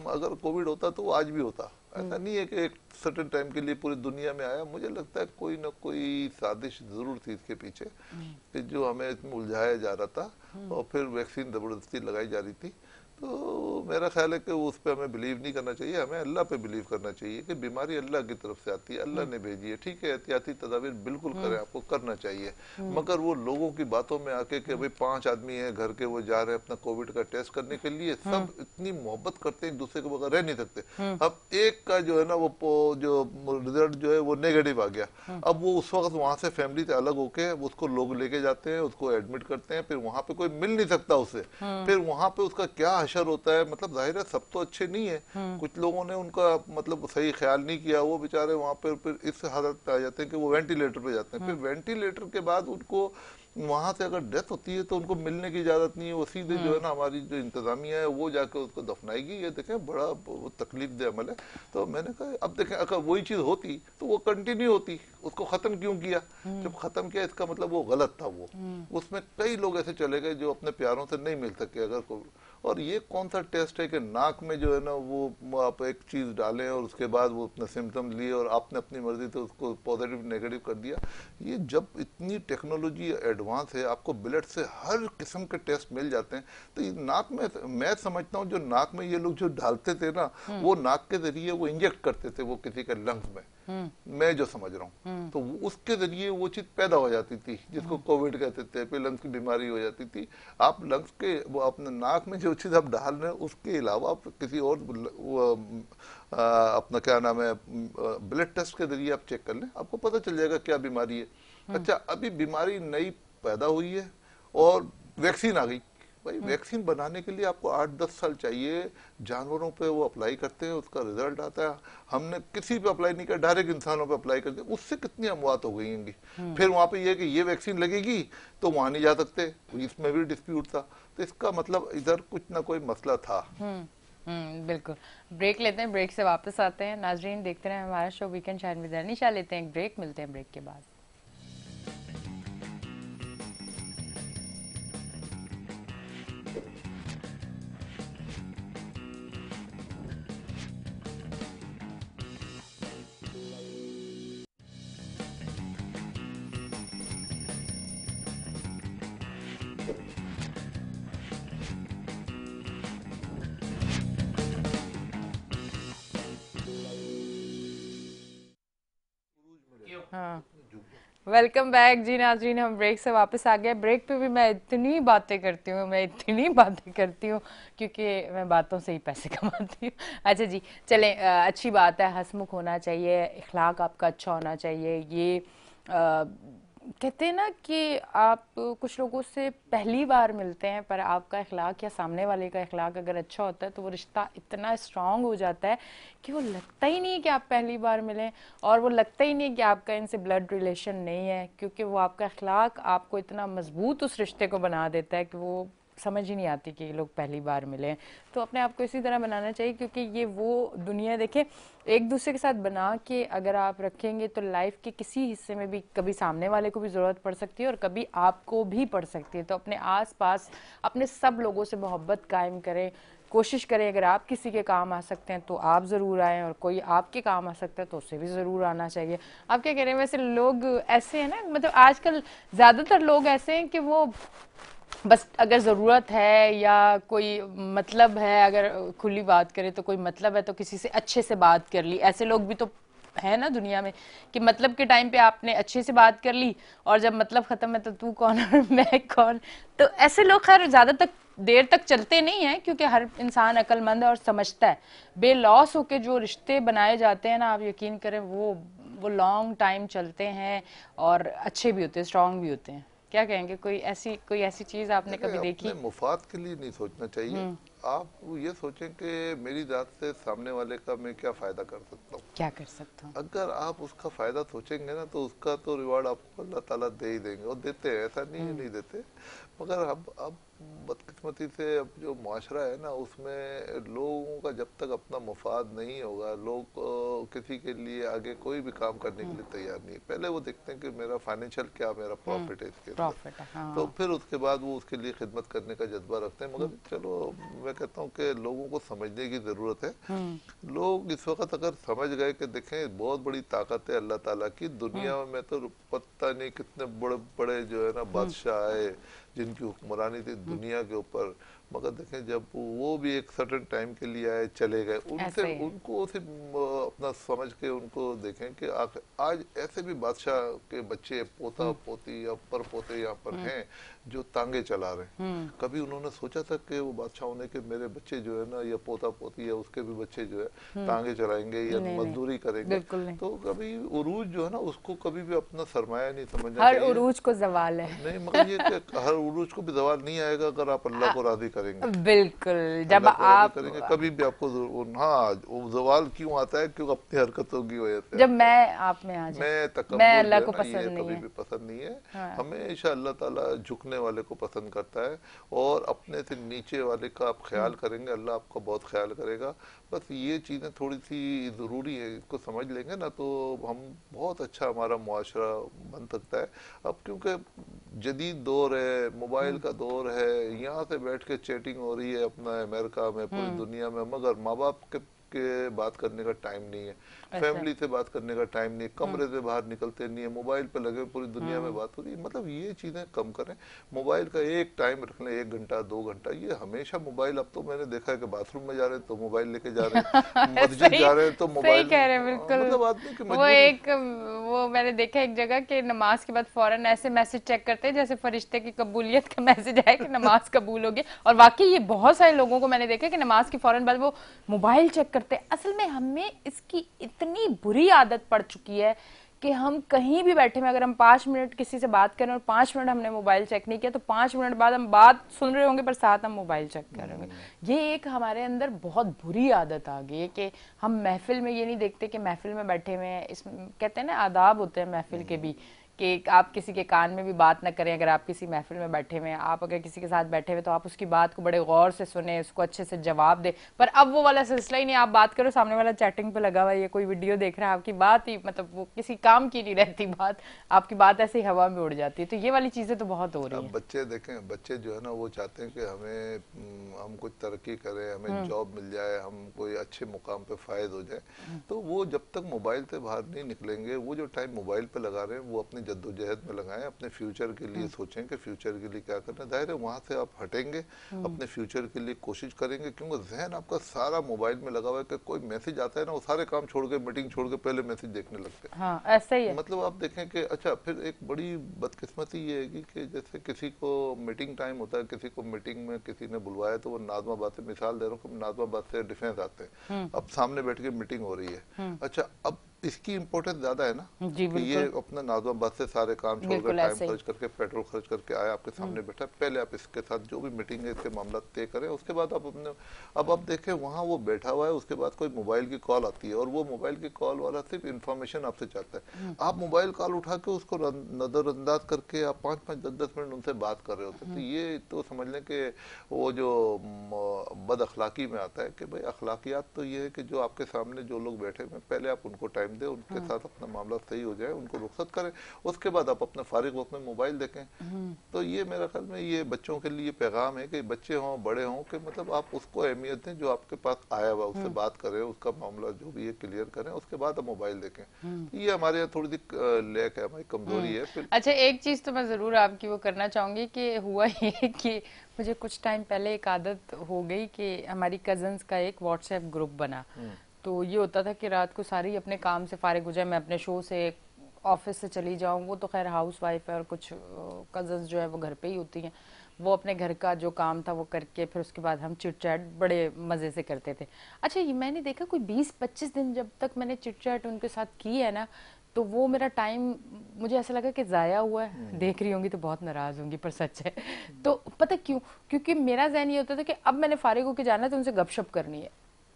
अगर कोविड होता तो वो आज भी होता। ऐसा नहीं है कि एक सर्टेन टाइम के लिए पूरी दुनिया में आया। मुझे लगता है कोई ना कोई साजिश जरूर थी इसके पीछे, कि जो हमें इसमें उलझाया जा रहा था और फिर वैक्सीन जबरदस्ती लगाई जा रही थी। तो मेरा ख्याल है कि उस पर हमें बिलीव नहीं करना चाहिए, हमें अल्लाह पे बिलीव करना चाहिए कि बीमारी अल्लाह की तरफ से आती है, अल्लाह ने भेजी है। ठीक है, एहतियाती तदाबीर बिल्कुल करें, आपको करना चाहिए, मगर वो लोगों की बातों में आके कि भाई 5 आदमी हैं घर के, वो जा रहे हैं अपना कोविड का टेस्ट करने के लिए, सब इतनी मोहब्बत करते हैं एक दूसरे के बगैर रह नहीं सकते। अब एक का जो है ना वो जो रिजल्ट जो है वो नेगेटिव आ गया, अब वो उस वक्त वहां से फैमिली से अलग होके उसको लोग लेके जाते हैं, उसको एडमिट करते हैं, फिर वहां पे कोई मिल नहीं सकता उससे, फिर वहां पे उसका क्या हशर होता है। मतलब जाहिर है सब तो अच्छे नहीं है, कुछ लोगों ने उनका मतलब सही ख्याल नहीं किया, वो बेचारे वहां पर फिर इस हालत पे आ जाते हैं कि वो वेंटिलेटर पे जाते हैं, फिर वेंटिलेटर के बाद उनको वहां से अगर डेथ होती है तो उनको मिलने की इजाजत नहीं है, वो सीधे जो है ना हमारी जो इंतजामिया है वो जाके उसको दफनाएगी। ये देखें बड़ा तकलीफ दे अमल है। तो मैंने कहा अब देखें अगर वही चीज होती तो वो कंटिन्यू होती, उसको खत्म क्यों किया? जब खत्म किया इसका मतलब वो गलत था। वो उसमें कई लोग ऐसे चले गए जो अपने प्यारों से नहीं मिल सके अगर को। और ये कौन सा टेस्ट है कि नाक में जो है ना वो आप एक चीज डालें और उसके बाद वो अपने सिम्टम लिए और आपने अपनी मर्जी से उसको पॉजिटिव नेगेटिव कर दिया। ये जब इतनी टेक्नोलॉजी एडवांस है, आपको ब्लड से हर किस्म के टेस्ट मिल जाते हैं, तो ये नाक में मैं समझता हूँ जो नाक में ये लोग जो डालते थे ना, वो नाक के जरिए वो इंजेक्ट करते थे वो किसी के लंग्स में, मैं जो समझ रहा हूँ, तो उसके जरिए वो चीज पैदा हो जाती थी जिसको कोविड कहते थे, फिर लंग्स की बीमारी हो जाती थी। आप लंग्स के वो अपने नाक में जो चीज आप डाल रहे हैं उसके अलावा आप किसी और अपना क्या नाम है ब्लड टेस्ट के जरिए आप चेक कर लें, आपको पता चल जाएगा क्या बीमारी है। अच्छा अभी बीमारी नई पैदा हुई है और वैक्सीन आ गई। भाई वैक्सीन बनाने के लिए आपको 8-10 साल चाहिए, जानवरों पे वो अप्लाई करते हैं, उसका रिजल्ट आता है। हमने किसी पे अप्लाई नहीं किया, डायरेक्ट इंसानों पे अप्लाई कर दिया, उससे कितनी अमवात हो गई होंगी। फिर वहां पे ये कि ये वैक्सीन लगेगी तो वहां नहीं जा सकते, इसमें भी डिस्प्यूट था। तो इसका मतलब इधर कुछ ना कोई मसला था। बिल्कुल। ब्रेक लेते हैं, ब्रेक से वापस आते हैं। नाजरीन देखते रहे हमारा show weekend shine with Anisha. लेते हैं एक ब्रेक, मिलते हैं ब्रेक के बाद। हाँ, वेलकम बैक जी नाजरीन। हम ब्रेक से वापस आ गए। ब्रेक पे भी मैं इतनी बातें करती हूँ, क्योंकि मैं बातों से ही पैसे कमाती हूँ। अच्छा जी, चलें, अच्छी बात है, हंसमुख होना चाहिए, इखलाक आपका अच्छा होना चाहिए। ये कहते हैं ना कि आप कुछ लोगों से पहली बार मिलते हैं, पर आपका इखलाक या सामने वाले का इखलाक अगर अच्छा होता है तो वो रिश्ता इतना स्ट्रांग हो जाता है कि वो लगता ही नहीं है कि आप पहली बार मिलें, और वो लगता ही नहीं है कि आपका इनसे ब्लड रिलेशन नहीं है, क्योंकि वो आपका इखलाक आपको इतना मजबूत उस रिश्ते को बना देता है कि वो समझ ही नहीं आती कि ये लोग पहली बार मिले हैं। तो अपने आप को इसी तरह बनाना चाहिए, क्योंकि ये वो दुनिया देखें एक दूसरे के साथ बना के अगर आप रखेंगे तो लाइफ के किसी हिस्से में भी कभी सामने वाले को भी ज़रूरत पड़ सकती है और कभी आपको भी पड़ सकती है। तो अपने आसपास अपने सब लोगों से मोहब्बत कायम करें, कोशिश करें अगर आप किसी के काम आ सकते हैं तो आप ज़रूर आएँ, और कोई आपके काम आ सकता है तो उससे भी ज़रूर आना चाहिए। आप क्या कह रहे हैं? वैसे लोग ऐसे हैं ना, मतलब आजकल ज़्यादातर लोग ऐसे हैं कि वो बस अगर ज़रूरत है या कोई मतलब है, अगर खुली बात करें तो कोई मतलब है तो किसी से अच्छे से बात कर ली। ऐसे लोग भी तो है ना दुनिया में, कि मतलब के टाइम पे आपने अच्छे से बात कर ली और जब मतलब खत्म है तो तू कौन और मैं कौन। तो ऐसे लोग खैर ज़्यादा तक देर तक चलते नहीं हैं, क्योंकि हर इंसान अक्लमंद है और समझता है। बेलॉस होके जो रिश्ते बनाए जाते हैं ना, आप यकीन करें वो लॉन्ग टाइम चलते हैं और अच्छे भी होते हैं, स्ट्रांग भी होते हैं। क्या कहेंगे? कोई ऐसी चीज आपने देखिए कभी अपने देखी? मुफाद के लिए नहीं सोचना चाहिए। आप ये सोचें कि मेरी जात से सामने वाले का मैं क्या फायदा कर सकता हूँ। क्या कर सकता हूँ। अगर आप उसका फायदा सोचेंगे ना तो उसका तो रिवार्ड आपको अल्लाह ताला दे ही देंगे, और देते हैं, ऐसा नहीं है नहीं देते। मगर अब बदकिस्मती से अब जो मुआशरा है ना उसमें लोगों का जब तक अपना मुफाद नहीं होगा, लोग किसी के लिए आगे कोई भी काम करने के लिए तैयार नहीं है। पहले वो देखते हैं कि मेरा फाइनेंशियल क्या मेरा प्रॉफिट है इसके अंदर, प्रॉफिट है, तो हाँ। फिर उसके बाद वो उसके लिए खिदमत करने का जज्बा रखते हैं। मगर चलो, मैं कहता हूँ कि लोगों को समझने की ज़रूरत है। लोग इस वक्त अगर समझ गए कि देखें बहुत बड़ी ताकत है अल्लाह ताला की दुनिया में, तो पता नहीं कितने बड़े बड़े जो है ना बादशाह आए जिनकी हुक्मरानी थी दुनिया के ऊपर, मगर देखें जब वो भी एक सर्टेन टाइम के लिए आए चले गए, उनसे ऐसे ही है। उनको सिर्फ अपना समझ के उनको देखें कि आज ऐसे भी बादशाह के बच्चे पोता पोती या पर पोते यहाँ पर हैं जो तांगे चला रहे हैं। कभी उन्होंने सोचा था कि वो बादशाह होने के मेरे बच्चे जो है ना या पोता पोती या उसके भी बच्चे जो है तांगे चलाएंगे या नहीं नहीं, मजदूरी करेंगे? बिल्कुल नहीं। तो कभी उरूज जो है ना उसको कभी भी अपना सरमाया नहीं समझना हर चाहिए। उरूज को जवाल है। नहीं, मगर ये कि हर उरूज को भी जवाल नहीं आएगा अगर आप अल्लाह को राजी करेंगे। बिल्कुल, जब अल्लाह को राजी आप, करेंगे कभी भी आपको हाँ, वो जवाल क्यों आता है? क्यों अपनी हरकतों की वजह से जब आता है। मैं आप में आ जाऊं, मैं मैं तकब्बुर जो अल्लाह है को ना ये पसंद नहीं कभी है। भी पसंद नहीं है। हाँ। हमेशा अल्लाह ताला झुकने वाले को पसंद करता है, और अपने से नीचे वाले का आप ख्याल करेंगे अल्लाह आपका बहुत ख्याल करेगा। बस ये चीज़ें थोड़ी सी ज़रूरी है, इसको समझ लेंगे ना तो हम बहुत अच्छा हमारा मुआशरा बन सकता है। अब क्योंकि जदीद दौर है, मोबाइल का दौर है, यहाँ से बैठ के चैटिंग हो रही है अपना अमेरिका में पूरी दुनिया में, मगर माँ बाप के बात करने का टाइम नहीं है, ऐसा। फैमिली से बात करने का टाइम नहीं है, कमरे से बाहर निकलते नहीं है, मोबाइल पे लगे पूरी दुनिया में बात हो रही है। मतलब ये चीजें कम करें, मोबाइल का एक टाइम रख लें, 1 घंटा 2 घंटा। ये हमेशा मोबाइल, अब तो मैंने देखा है कि बाथरूम में जा रहे हैं तो मोबाइल लेके जा रहे हैं, मस्जिद सही, जा रहे हैं तो सही मोबाइल, कह रहे हैं, बिल्कुल। मतलब आदमी की वो मजबूरी। एक, वो मैंने देखा एक जगह कि नमाज के बाद फौरन ऐसे मैसेज चेक करते हैं जैसे फरिश्ते की कबूलियत का मैसेज आए कि नमाज कबूल होगी। और वाकई ये बहुत सारे लोगों को मैंने देखा कि नमाज के फौरन बाद वो मोबाइल चेक करते हैं। असल में हमें इसकी इतनी बुरी आदत पड़ चुकी है कि हम कहीं भी बैठे में अगर हम 5 मिनट किसी से बात करें और 5 मिनट हमने मोबाइल चेक नहीं किया तो 5 मिनट बाद हम बात सुन रहे होंगे पर साथ हम मोबाइल चेक कर रहे होंगे। ये एक हमारे अंदर बहुत बुरी आदत आ गई है कि हम महफिल में ये नहीं देखते कि महफिल में बैठे हुए हैं। इस कहते हैं ना आदाब होते हैं महफिल के भी, कि आप किसी के कान में भी बात ना करें। अगर आप किसी महफिल में बैठे हुए हैं, आप अगर किसी के साथ बैठे हुए तो आप उसकी बात को बड़े गौर से सुने, उसको अच्छे से जवाब दे। पर अब वो वाला सिलसिला ही नहीं, आप बात करो सामने वाला चैटिंग पे लगा हुआ है या कोई वीडियो देख रहा है, आपकी बात ही मतलब वो किसी काम की नहीं रहती बात, आपकी बात ऐसे ही हवा में उड़ जाती है। तो ये वाली चीजें तो बहुत हो रही अब हैं। बच्चे देखें, बच्चे जो है ना वो चाहते हैं कि हमें हम कुछ तरक्की करें, हमें जॉब मिल जाए, हम कोई अच्छे मुकाम पे फायद हो जाए। तो वो जब तक मोबाइल से बाहर नहीं निकलेंगे, वो जो टाइम मोबाइल पे लगा रहे हैं वो अपनी जद्दोजहद में लगाएं, अपने फ्यूचर के लिए सोचें कि फ्यूचर के लिए क्या करना है। जाहिर है वहाँ से आप हटेंगे, अपने फ्यूचर के लिए कोशिश करेंगे, क्योंकि जहन आपका सारा मोबाइल में लगा हुआ है कि कोई मैसेज आता है ना वो सारे काम छोड़ के, मीटिंग छोड़ के पहले मैसेज देखने लगते हैं। हाँ ऐसा ही है। मतलब आप देखें कि अच्छा, फिर एक बड़ी बदकिस्मती ये है कि जैसे किसी को मीटिंग टाइम होता है, किसी को मीटिंग में किसी ने बुलवाया तो वो नाज़माबाद से, मिसाल दे रहा हूँ, नाज़माबाद से डिफेंस आते हैं, अब सामने बैठ के मीटिंग हो रही है। अच्छा, अब इसकी इम्पोर्टेंस ज्यादा है ना जी कि ये बिल्कुल, अपना नाज़माबाद से सारे काम छोड़कर बिल्कुल टाइम ऐसे ही। खर्च करके पेट्रोल खर्च करके आया, आपके सामने बैठा है, पहले आप इसके साथ जो भी मीटिंग है इसके मामला तय करें, उसके बाद आप अपने, अब आप देखें वहाँ वो बैठा हुआ है, उसके बाद कोई मोबाइल की कॉल आती है और वो मोबाइल की कॉल वाला सिर्फ इन्फॉर्मेशन आपसे चाहता है। आप मोबाइल कॉल उठा के उसको नजरअंदाज करके आप 5-5 10-10 मिनट उनसे बात कर रहे होते हैं। तो ये तो समझ लें कि वो जो बद अखलाकी में आता है कि भाई अखलाकियात तो ये है कि जो आपके सामने जो लोग बैठे हुए पहले आप उनको टाइम दें, उनके साथ अपना मामला सही हो जाए, उनको रुखसत करें, उसके बाद आप अपने फारिग वक्त में मोबाइल देखें। तो ये मेरा ख्याल में ये बच्चों के लिए पैगाम है कि बच्चे हों बड़े हों कि मतलब आप उसको अहमियत दें, जो आपके पास आया हुआ उससे बात करें, उसका मामला जो भी है क्लियर करें, उसके बाद आप मोबाइल देखें। तो ये हमारे यहाँ थोड़ी सी लैक है, हमारी कमजोरी है। फिर अच्छा, एक चीज तो मैं जरूर आपकी वो करना चाहूंगी कि हुआ ये कि मुझे कुछ टाइम पहले एक आदत हो गई कि हमारी कजन्स का एक व्हाट्सएप ग्रुप बना। तो ये होता था कि रात को सारी अपने काम से फारिग हो जाए, मैं अपने शो से ऑफिस से चली जाऊं, वो तो खैर हाउस वाइफ है और कुछ कजन्स जो है वो घर पे ही होती हैं, वो अपने घर का जो काम था वो करके फिर उसके बाद हम चिट चैट बड़े मज़े से करते थे। अच्छा, ये मैंने देखा कोई 20-25 दिन जब तक मैंने चिट चैट उनके साथ की है ना, तो वो मेरा टाइम मुझे ऐसा लगा कि ज़ाया हुआ है। देख रही होंगी तो बहुत नाराज़ होंगी पर सच है। तो पता क्यों? क्योंकि मेरा ज़हन ये होता था कि अब मैंने फारिग होकर जाना है तो उनसे गपशप करनी है।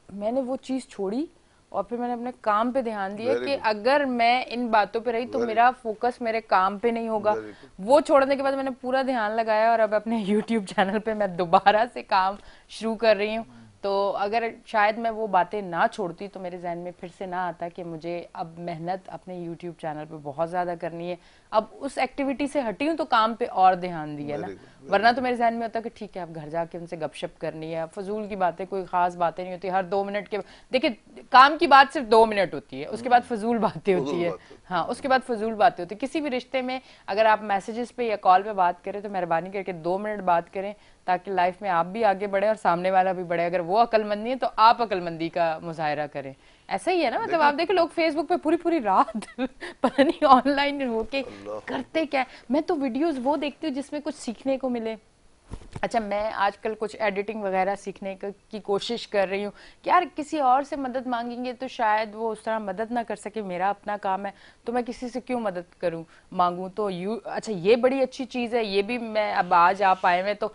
मैंने वो चीज़ छोड़ी और फिर मैंने अपने काम पे ध्यान दिया वेरी कि गुड, अगर मैं इन बातों पे रही तो वेरी मेरा फोकस मेरे काम पे नहीं होगा। Very good. वो छोड़ने के बाद मैंने पूरा ध्यान लगाया और अब अपने यूट्यूब चैनल पे मैं दोबारा से काम शुरू कर रही हूँ। तो अगर शायद मैं वो बातें ना छोड़ती तो मेरे जहन में फिर से ना आता कि मुझे अब मेहनत अपने यूट्यूब चैनल पे बहुत ज़्यादा करनी है। अब उस एक्टिविटी से हटी हूँ तो काम पे और ध्यान दिया ना, वेरी गुड, वेरी वरना तो गुड। मेरे जहन में होता कि ठीक है अब घर जाके उनसे गपशप करनी है, फजूल की बातें, कोई खास बातें नहीं होती, हर 2 मिनट के देखिए काम की बात सिर्फ 2 मिनट होती है, उसके बाद फजूल बातें होती फजूल है। बात होती हाँ, है। उसके बाद फजूल बातें होती है। किसी भी रिश्ते में अगर आप मैसेजेस पे या कॉल पे बात करें तो मेहरबानी करके 2 मिनट बात करें, ताकि लाइफ में आप भी आगे बढ़े और सामने वाला भी बढ़े। अगर वो अक्लमंद नहीं है तो आप अक्लमंदी का मुजाहरा करें। ऐसा ही है ना, मतलब देखें, आप देखो लोग फेसबुक पे पूरी पूरी रात पता नहीं ऑनलाइन होके अल्लाह करते क्या है। मैं तो वीडियोस वो देखती हूँ जिसमें कुछ सीखने को मिले। अच्छा, मैं आजकल कुछ एडिटिंग वगैरह सीखने की कोशिश कर रही हूँ कि यार किसी और से मदद मांगेंगे तो शायद वो उस तरह मदद ना कर सके, मेरा अपना काम है तो मैं किसी से क्यों मदद करूँ मांगूँ। तो अच्छा, ये बड़ी अच्छी चीज़ है, ये भी मैं अब आज आप आए में तो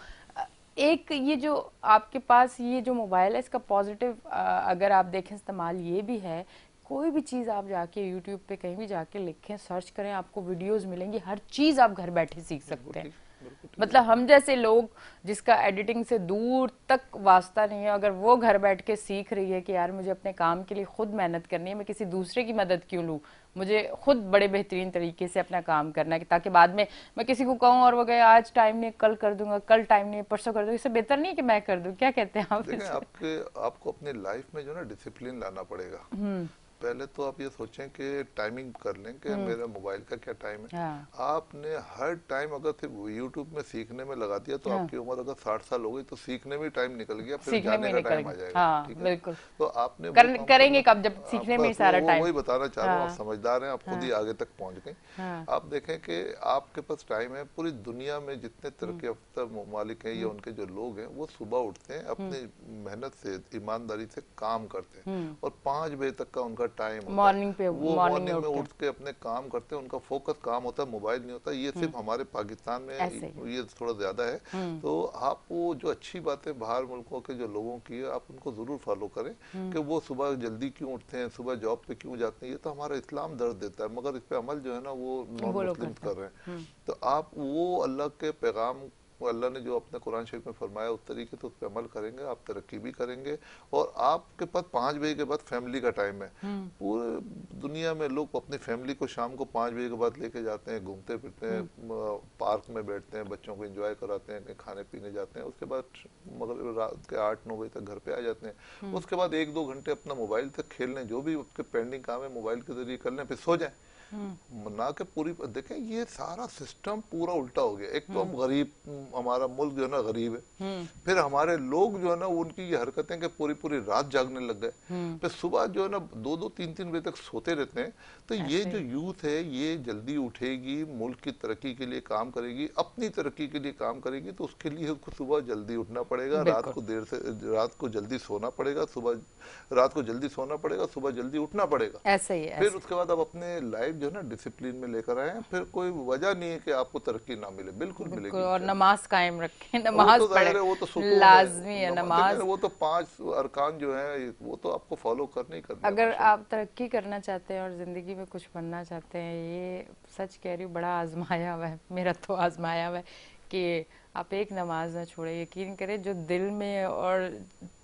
एक ये जो आपके पास ये जो मोबाइल है इसका पॉजिटिव अगर आप देखें इस्तेमाल ये भी है, कोई भी चीज़ आप जाके यूट्यूब पे कहीं भी जाके लिखें, सर्च करें, आपको वीडियोस मिलेंगी, हर चीज़ आप घर बैठे सीख बिल्कुल सकते हैं। ठीक, बिल्कुल ठीक मतलब बात है। हम जैसे लोग जिसका एडिटिंग से दूर तक वास्ता नहीं है, अगर वो घर बैठ के सीख रही है कि यार मुझे अपने काम के लिए खुद मेहनत करनी है, मैं किसी दूसरे की मदद क्यों लूँ, मुझे खुद बड़े बेहतरीन तरीके से अपना काम करना है ताकि बाद में मैं किसी को कहूँ और वो कहे आज टाइम नहीं, कल कर दूंगा, कल टाइम नहीं, परसों कर दूंगा, इससे बेहतर नहीं है कि मैं कर दूं। क्या कहते हैं आप देखें, इसे? आपको अपनी लाइफ में जो ना डिसिप्लिन लाना पड़ेगा। पहले तो आप ये सोचें कि टाइमिंग कर लें कि मेरा मोबाइल का क्या टाइम है। हाँ आपने हर टाइम अगर सिर्फ यूट्यूब में सीखने में लगा दिया तो हाँ, आपकी उम्र अगर 60 साल हो गई तो सीखने में टाइम निकल गया, फिर सीखने में जाने ही का निकल टाइम आ गए, जाएगा। हाँ ठीक है, बिल्कुल। तो आपने वो काम करेंगे करना। कब जब आप सीखने में ही बस सारा टाइम। वही बताना चाह रहा हूँ, आप हाँ समझदार हैं, आप खुद हाँ ही आगे तक पहुंच गए। हाँ। आप देखें कि आपके पास टाइम है। पूरी दुनिया में जितने तरक्की याफ्ता ममालिक हैं या उनके जो लोग हैं वो सुबह उठते हैं, अपनी मेहनत से ईमानदारी से काम करते हैं और 5 बजे तक का उनका टाइम होता है। मॉर्निंग पे, वो मॉर्निंग में मॉर्निंग में उठ के उठ के अपने काम करते हैं, उनका फोकस काम होता है, मोबाइल नहीं होता। ये सिर्फ हमारे पाकिस्तान में ऐसे ही। ये थोड़ा ज्यादा है। तो आप वो जो अच्छी बातें बाहर मुल्कों के जो लोगों की है आप उनको जरूर फॉलो करें कि वो सुबह जल्दी क्यों उठते हैं, सुबह जॉब पे क्यों जाते हैं। ये तो हमारा इस्लाम दर्द देता है, मगर इस पे अमल जो है ना वो नॉन वो लोग मुस्लिम करते कर रहे हैं। हैं। तो आप वो अल्लाह के पैगाम, वो अल्लाह ने जो अपने कुरान शरीफ में फरमाया उस तरीके से उस पर अमल करेंगे, आप तरक्की भी करेंगे। और आपके पास 5 बजे के बाद फैमिली का टाइम है। पूरे दुनिया में लोग अपनी फैमिली को शाम को 5 बजे के बाद लेके जाते हैं, घूमते फिरते हैं, पार्क में बैठते हैं, बच्चों को एंजॉय कराते हैं, कहीं खाने पीने जाते हैं। उसके बाद मगर रात के 8-9 बजे तक घर पे आ जाते हैं। उसके बाद 1-2 घंटे अपना मोबाइल से खेल लें, जो भी उसके पेंडिंग काम है मोबाइल के जरिए कर लें, फिर सो जाएं। ना के पूरी देखें, ये सारा सिस्टम पूरा उल्टा हो गया। एक तो हम गरीब, हमारा मुल्क जो है ना गरीब है, फिर हमारे लोग जो है ना उनकी ये हरकतें कि पूरी पूरी रात जागने लग गए, फिर सुबह जो है ना 2-2, 3-3 बजे तक सोते रहते हैं। तो ये ऐसे जो ही। यूथ है ये जल्दी उठेगी, मुल्क की तरक्की के लिए काम करेगी, अपनी तरक्की के लिए काम करेगी, तो उसके लिए उसको सुबह जल्दी उठना पड़ेगा, बिल्कुल रात को जल्दी सोना पड़ेगा, रात को जल्दी सोना पड़ेगा, सुबह जल्दी उठना पड़ेगा। ऐसे ही, फिर ऐसे। उसके बाद आप अपने लाइफ जो है ना डिसिप्लिन में लेकर आए हैं, फिर कोई वजह नहीं है कि आपको तरक्की ना मिले, बिल्कुल बिल्कुल, मिलेगी और इंशाल्लाह। नमाज कायम रखें, वो नमाज तो पढ़े, जाहिर है, वो तो सुकून है। लाजमी है देखें, नमाज। वो तो 5 अरकान जो है वो तो आपको फॉलो करने ही करने हैं अगर माशाल्लाह। आप तरक्की करना चाहते हैं और ज़िंदगी में कुछ बनना चाहते हैं, ये सच कह रही हूँ, बड़ा आजमाया हुआ है, मेरा तो आजमाया हुआ है कि आप एक नमाज ना छोड़े। यकीन करें, जो दिल में और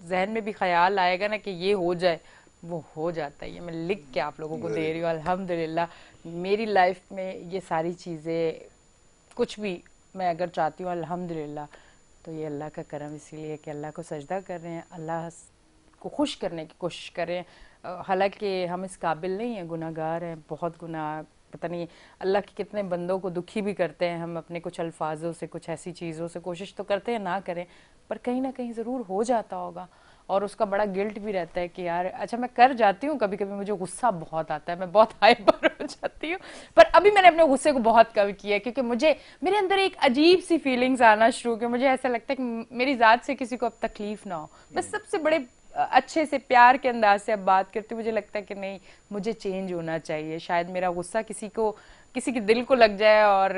जहन में भी ख्याल आएगा ना कि ये हो जाए, वो हो जाता है। ये मैं लिख के आप लोगों को वेरी दे रही हूँ। गुड। अल्हम्दुलिल्लाह मेरी लाइफ में ये सारी चीज़ें, कुछ भी मैं अगर चाहती हूँ अल्हम्दुलिल्लाह, तो ये अल्लाह का करम इसीलिए कि अल्लाह को सजदा कर रहे हैं, अल्लाह को खुश करने की कोशिश करें। हालांकि हम इस काबिल नहीं हैं, गुनाहगार हैं, बहुत गुनाह, पता नहीं अल्लाह के कितने बंदों को दुखी भी करते हैं हम अपने कुछ अल्फाजों से, कुछ ऐसी चीज़ों से। कोशिश तो करते हैं ना करें, पर कहीं ना कहीं ज़रूर हो जाता होगा और उसका बड़ा गिल्ट भी रहता है कि यार, अच्छा मैं कर जाती हूँ, कभी कभी मुझे गुस्सा बहुत आता है, मैं बहुत हाइपर हो जाती हूँ, पर अभी मैंने अपने गुस्से को बहुत कम किया है, क्योंकि मुझे मेरे अंदर एक अजीब सी फीलिंग्स आना शुरू हो गई। मुझे ऐसा लगता है कि मेरी ज़ात से किसी को अब तकलीफ ना हो। मैं सबसे बड़े अच्छे से प्यार के अंदाज से अब बात करती हूँ, मुझे लगता है कि नहीं, मुझे चेंज होना चाहिए। शायद मेरा गुस्सा किसी को किसी के दिल को लग जाए और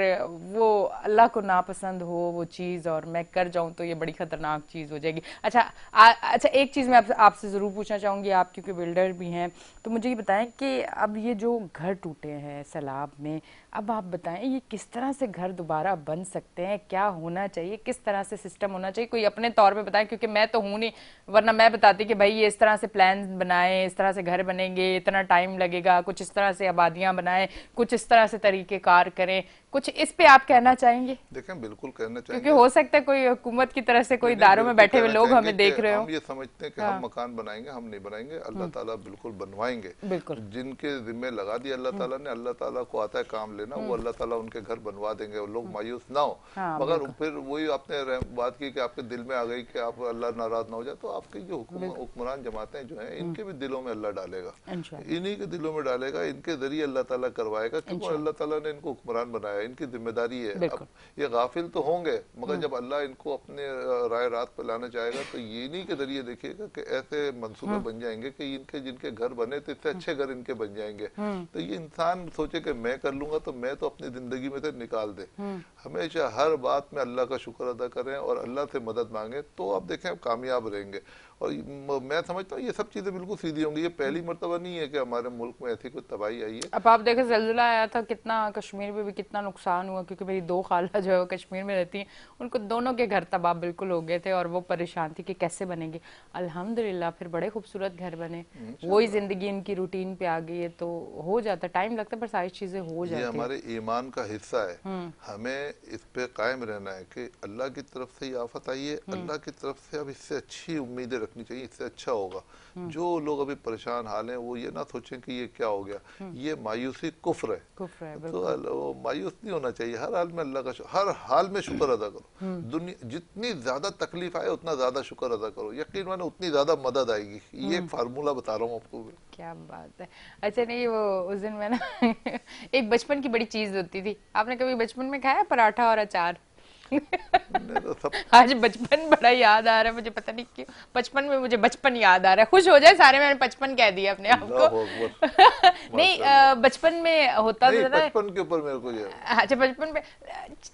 वो अल्लाह को नापसंद हो वो चीज और मैं कर जाऊं तो ये बड़ी खतरनाक चीज हो जाएगी। अच्छा अच्छा, एक चीज मैं आपसे जरूर पूछना चाहूंगी, आप क्योंकि बिल्डर भी हैं, तो मुझे ये बताएं कि अब ये जो घर टूटे हैं सैलाब में, अब आप बताएं ये किस तरह से घर दोबारा बन सकते हैं, क्या होना चाहिए, किस तरह से सिस्टम होना चाहिए, कोई अपने तौर पे बताएं, क्योंकि मैं तो हूं नहीं, वरना मैं बताती कि भाई ये इस तरह से प्लान बनाएं, इस तरह से घर बनेंगे, इतना टाइम लगेगा, कुछ इस तरह से आबादियां बनाएं, कुछ इस तरह से तरीके कार करें, कुछ इस पे आप कहना चाहेंगे? देखें बिल्कुल कहना क्योंकि चाहेंगे। हो सकता है कोई हुकूमत की तरफ से कोई नहीं नहीं, इदारों में बिल्कुल बैठे हुए कहना लोग चाहेंगे हमें कि देख रहे हो। हम ये समझते हैं कि हम मकान बनाएंगे, हम नहीं बनाएंगे, अल्लाह ताला बिल्कुल बनवाएंगे। बिल्कुल जिनके जिम्मे लगा दिया अल्लाह ताला ने, अल्लाह ताला को आता है काम लेना, वो अल्लाह ताला उनके घर बनवा देंगे और लोग मायूस ना हो। हाँ मगर बिल्कुल फिर वही आपने बात की कि आपके दिल में आ गई कि आप अल्लाह नाराज ना हो जाए, तो आपकी जो हुक्मरान जमातें जो हैं इनके भी दिलों में अल्लाह डालेगा, इंशाल्लाह इन्हीं के दिलों में डालेगा, इनके जरिए अल्लाह ताला करवाएगा, क्योंकि अल्लाह ताला ने इनको हुक्मरान बनाया, इनकी जिम्मेदारी है। अब बिल्कुल ये गाफिल तो होंगे, मगर जब अल्लाह इनको अपने राय रात पे लाना चाहेगा तो ये इन्हीं के जरिए देखिएगा कि ऐसे मंसूबे बन जाएंगे कि इनके जिनके घर बने तो इससे अच्छे घर इनके बन जाएंगे। तो ये इंसान सोचे कि मैं कर लूंगा तो मैं तो अपनी जिंदगी में से निकाल दे। हमेशा हर बात में अल्लाह का शुक्र अदा करें और अल्लाह से मदद मांगे, तो आप देखें कामयाब रहेंगे। और मैं समझता हूँ ये सब चीजें बिल्कुल सीधी होंगी। ये पहली मर्तबा नहीं है कि हमारे मुल्क में ऐसी कोई तबाही आई है। अब आप देखें ज़लज़ला आया था, कितना कश्मीर में भी कितना नुकसान हुआ, क्योंकि मेरी दो खाला जो है वो कश्मीर में रहती हैं, उनको दोनों के घर तबाह बिल्कुल हो गए थे और वो परेशान थी कि कैसे बनेंगे। अल्हम्दुलिल्लाह फिर बड़े खूबसूरत घर बने, वही जिंदगी इनकी रूटीन पे आ गई है, तो हो जाता है, टाइम लगता है पर सारी चीजें हो ये जाती है। हमारे ईमान का हिस्सा है, हमें इस पे कायम रहना है कि अल्लाह की तरफ से ही आफत आई है, अल्लाह की तरफ से अब इससे अच्छी उम्मीदें रखनी चाहिए, इससे अच्छा होगा। जो लोग अभी परेशान हाल हैं वो ये ना सोचें कि ये क्या हो गया, ये मायूसी कुफ्र है। कुफ्र है तो बिल्कुल। मायूस नहीं होना चाहिए, हर हाल में अल्लाह का हर हाल में शुक्र अदा करो। दुनिया जितनी ज्यादा तकलीफ आए उतना ज्यादा शुक्र अदा करो, यकीन मानो उतनी ज्यादा मदद आएगी। ये एक फार्मूला बता रहा हूँ आपको। क्या बात है। अच्छा नहीं, वो उस दिन मैं ना एक बचपन की बड़ी चीज होती थी, आपने कभी बचपन में खाया पराठा और अचार? तो सब आज बचपन बड़ा याद आ रहा है मुझे, पता नहीं क्यों बचपन में मुझे बचपन याद आ रहा है। खुश हो जाए सारे, मैंने बचपन कह दिया अपने आप को। अल्लाह अकबर। नहीं माशाल्लाह। बचपन में होता नहीं, तो था। बचपन के ऊपर मेरे को ये अच्छा बचपन में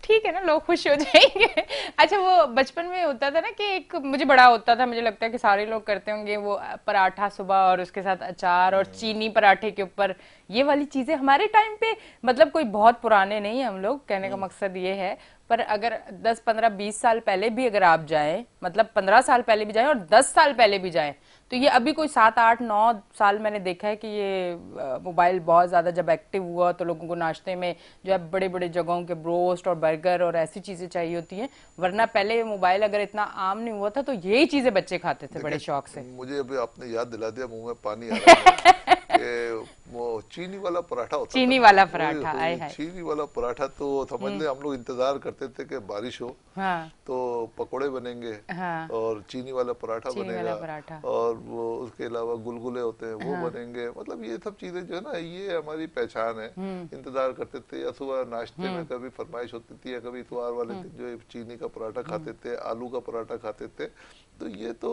ठीक है ना, लोग खुश हो जाएंगे। अच्छा वो बचपन में होता था ना कि एक मुझे बड़ा होता था, मुझे लगता है कि सारे लोग करते होंगे, वो पराठा सुबह और उसके साथ अचार और चीनी पराठे के ऊपर, ये वाली चीजें हमारे टाइम पे, मतलब कोई बहुत पुराने नहीं है हम लोग, कहने का मकसद ये है, पर अगर 10 15 20 साल पहले भी अगर आप जाएं, मतलब 15 साल पहले भी जाएं और 10 साल पहले भी जाएं, तो ये अभी कोई 7 8 9 साल मैंने देखा है कि ये मोबाइल बहुत ज्यादा जब एक्टिव हुआ तो लोगों को नाश्ते में जो है बड़े बड़े जगहों के ब्रोस्ट और बर्गर और ऐसी चीजें चाहिए होती हैं, वरना पहले मोबाइल अगर इतना आम नहीं हुआ था तो यही चीजें बच्चे खाते थे बड़े शौक से। मुझे अभी आपने याद दिला दिया, मुंह में पानी आ रहा है कि वो चीनी वाला पराठा होता चीनी था। वाला पराठा, आय हाय। चीनी वाला पराठा तो समझ ले हम लोग इंतजार करते थे कि बारिश हो हाँ तो पकोड़े बनेंगे हाँ और चीनी वाला पराठा चीनी बनेगा, वाला पराठा। और वो उसके अलावा गुलगुले होते हैं वो बनेंगे। मतलब ये सब चीजें जो है ना, ये हमारी पहचान है। इंतजार करते थे, या सुबह नाश्ते में कभी फरमाइश होती थी, या कभी इतवार वाले दिन जो है चीनी का पराठा खाते थे, आलू का पराठा खाते थे। तो ये तो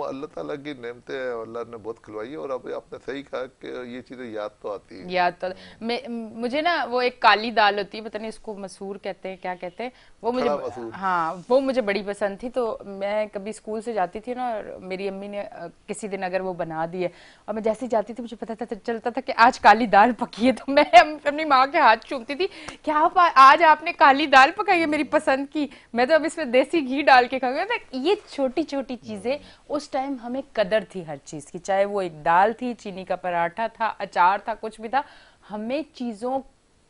अल्लाह ताला की नेमतें हैं, अल्लाह ने बहुत खिलवाई है। और अब आपने सही कहा कि ये चीजें याद तो आती है। याद तो मुझे ना वो एक काली दाल होती है, पता नहीं इसको मसूर कहते हैं क्या कहते हैं, वो मुझे, खड़ा मसूर। हाँ वो मुझे बड़ी पसंद थी। तो मैं कभी स्कूल से जाती थी ना, और मेरी अम्मी ने किसी दिन अगर वो बना दी है और मैं जैसे ही जाती थी मुझे पता था चलता था कि आज काली दाल पकी है, तो मैं अपनी माँ के हाथ चूमती थी कि आप आज आपने काली दाल पकाई है मेरी पसंद की, मैं तो अब इसमें देसी घी डाल के खाऊंगा। ये छोटी छोटी चीजें उस टाइम हमें कदर थी हर चीज की, चाहे वो एक दाल थी, चीनी का पराठा था, अचार था, कुछ भी था, हमें चीजों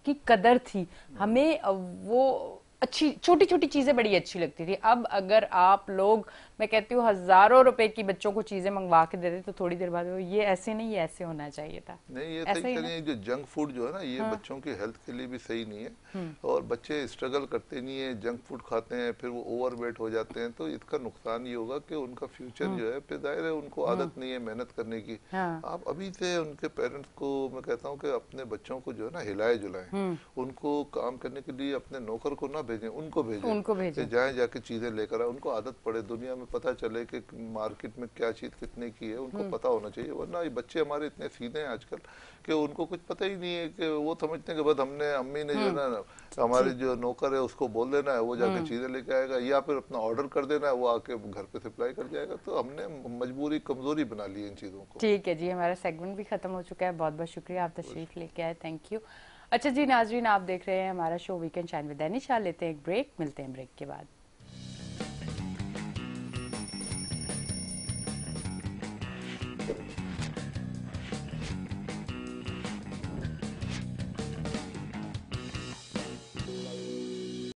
की कदर थी, हमें वो अच्छी छोटी छोटी चीजें बड़ी अच्छी लगती थी। अब अगर आप लोग, मैं कहती हूँ हजारों रुपए की बच्चों को चीजें मंगवा के देते तो थोड़ी देर बाद वो ये ऐसे नहीं, ये ऐसे होना चाहिए था। नहीं, ये ऐसा सही ही करिए, जो जंक फूड जो है ना, ये बच्चों की हेल्थ के लिए भी सही नहीं है। और बच्चे स्ट्रगल करते नहीं है, जंक फूड खाते हैं, फिर वो ओवरवेट हो जाते हैं। तो इसका नुकसान ये होगा कि उनका फ्यूचर जो है, फिर जाहिर है उनको आदत नहीं है मेहनत करने की। हाँ। आप अभी से उनके पेरेंट्स को मैं कहता हूँ कि अपने बच्चों को जो है ना हिलाए जुलाएं, उनको काम करने के लिए अपने नौकर को ना भेजें, उनको भेजें, उनको भेजें। जाए जाके चीजें लेकर आए, उनको आदत पड़े। दुनिया में हमें पता चले कि मार्केट में क्या चीज़ कितने की है, उनको पता होना चाहिए। वरना ये बच्चे हमारे इतने सीधे हैं आजकल कि उनको कुछ पता ही नहीं है, कि वो समझते हैं कि बस हमने अम्मी ने जो है ना हमारे जो नौकर है उसको बोल देना है, वो जाके चीज़ें लेके आएगा, या फिर अपना ऑर्डर कर देना है, वो आके घर पे सप्लाई कर जाएगा। तो हमने मजबूरी कमज़ोरी बना ली इन चीज़ों को। ठीक है जी, हमारा सेगमेंट भी खत्म हो चुका है। बहुत बहुत शुक्रिया, आप तशरीफ लेके आए, थैंक यू। अच्छा जी नाजरीन, आप देख रहे हैं हमारा show weekend shine with Danish. लेते हैं एक ब्रेक, मिलते हैं ब्रेक के बाद।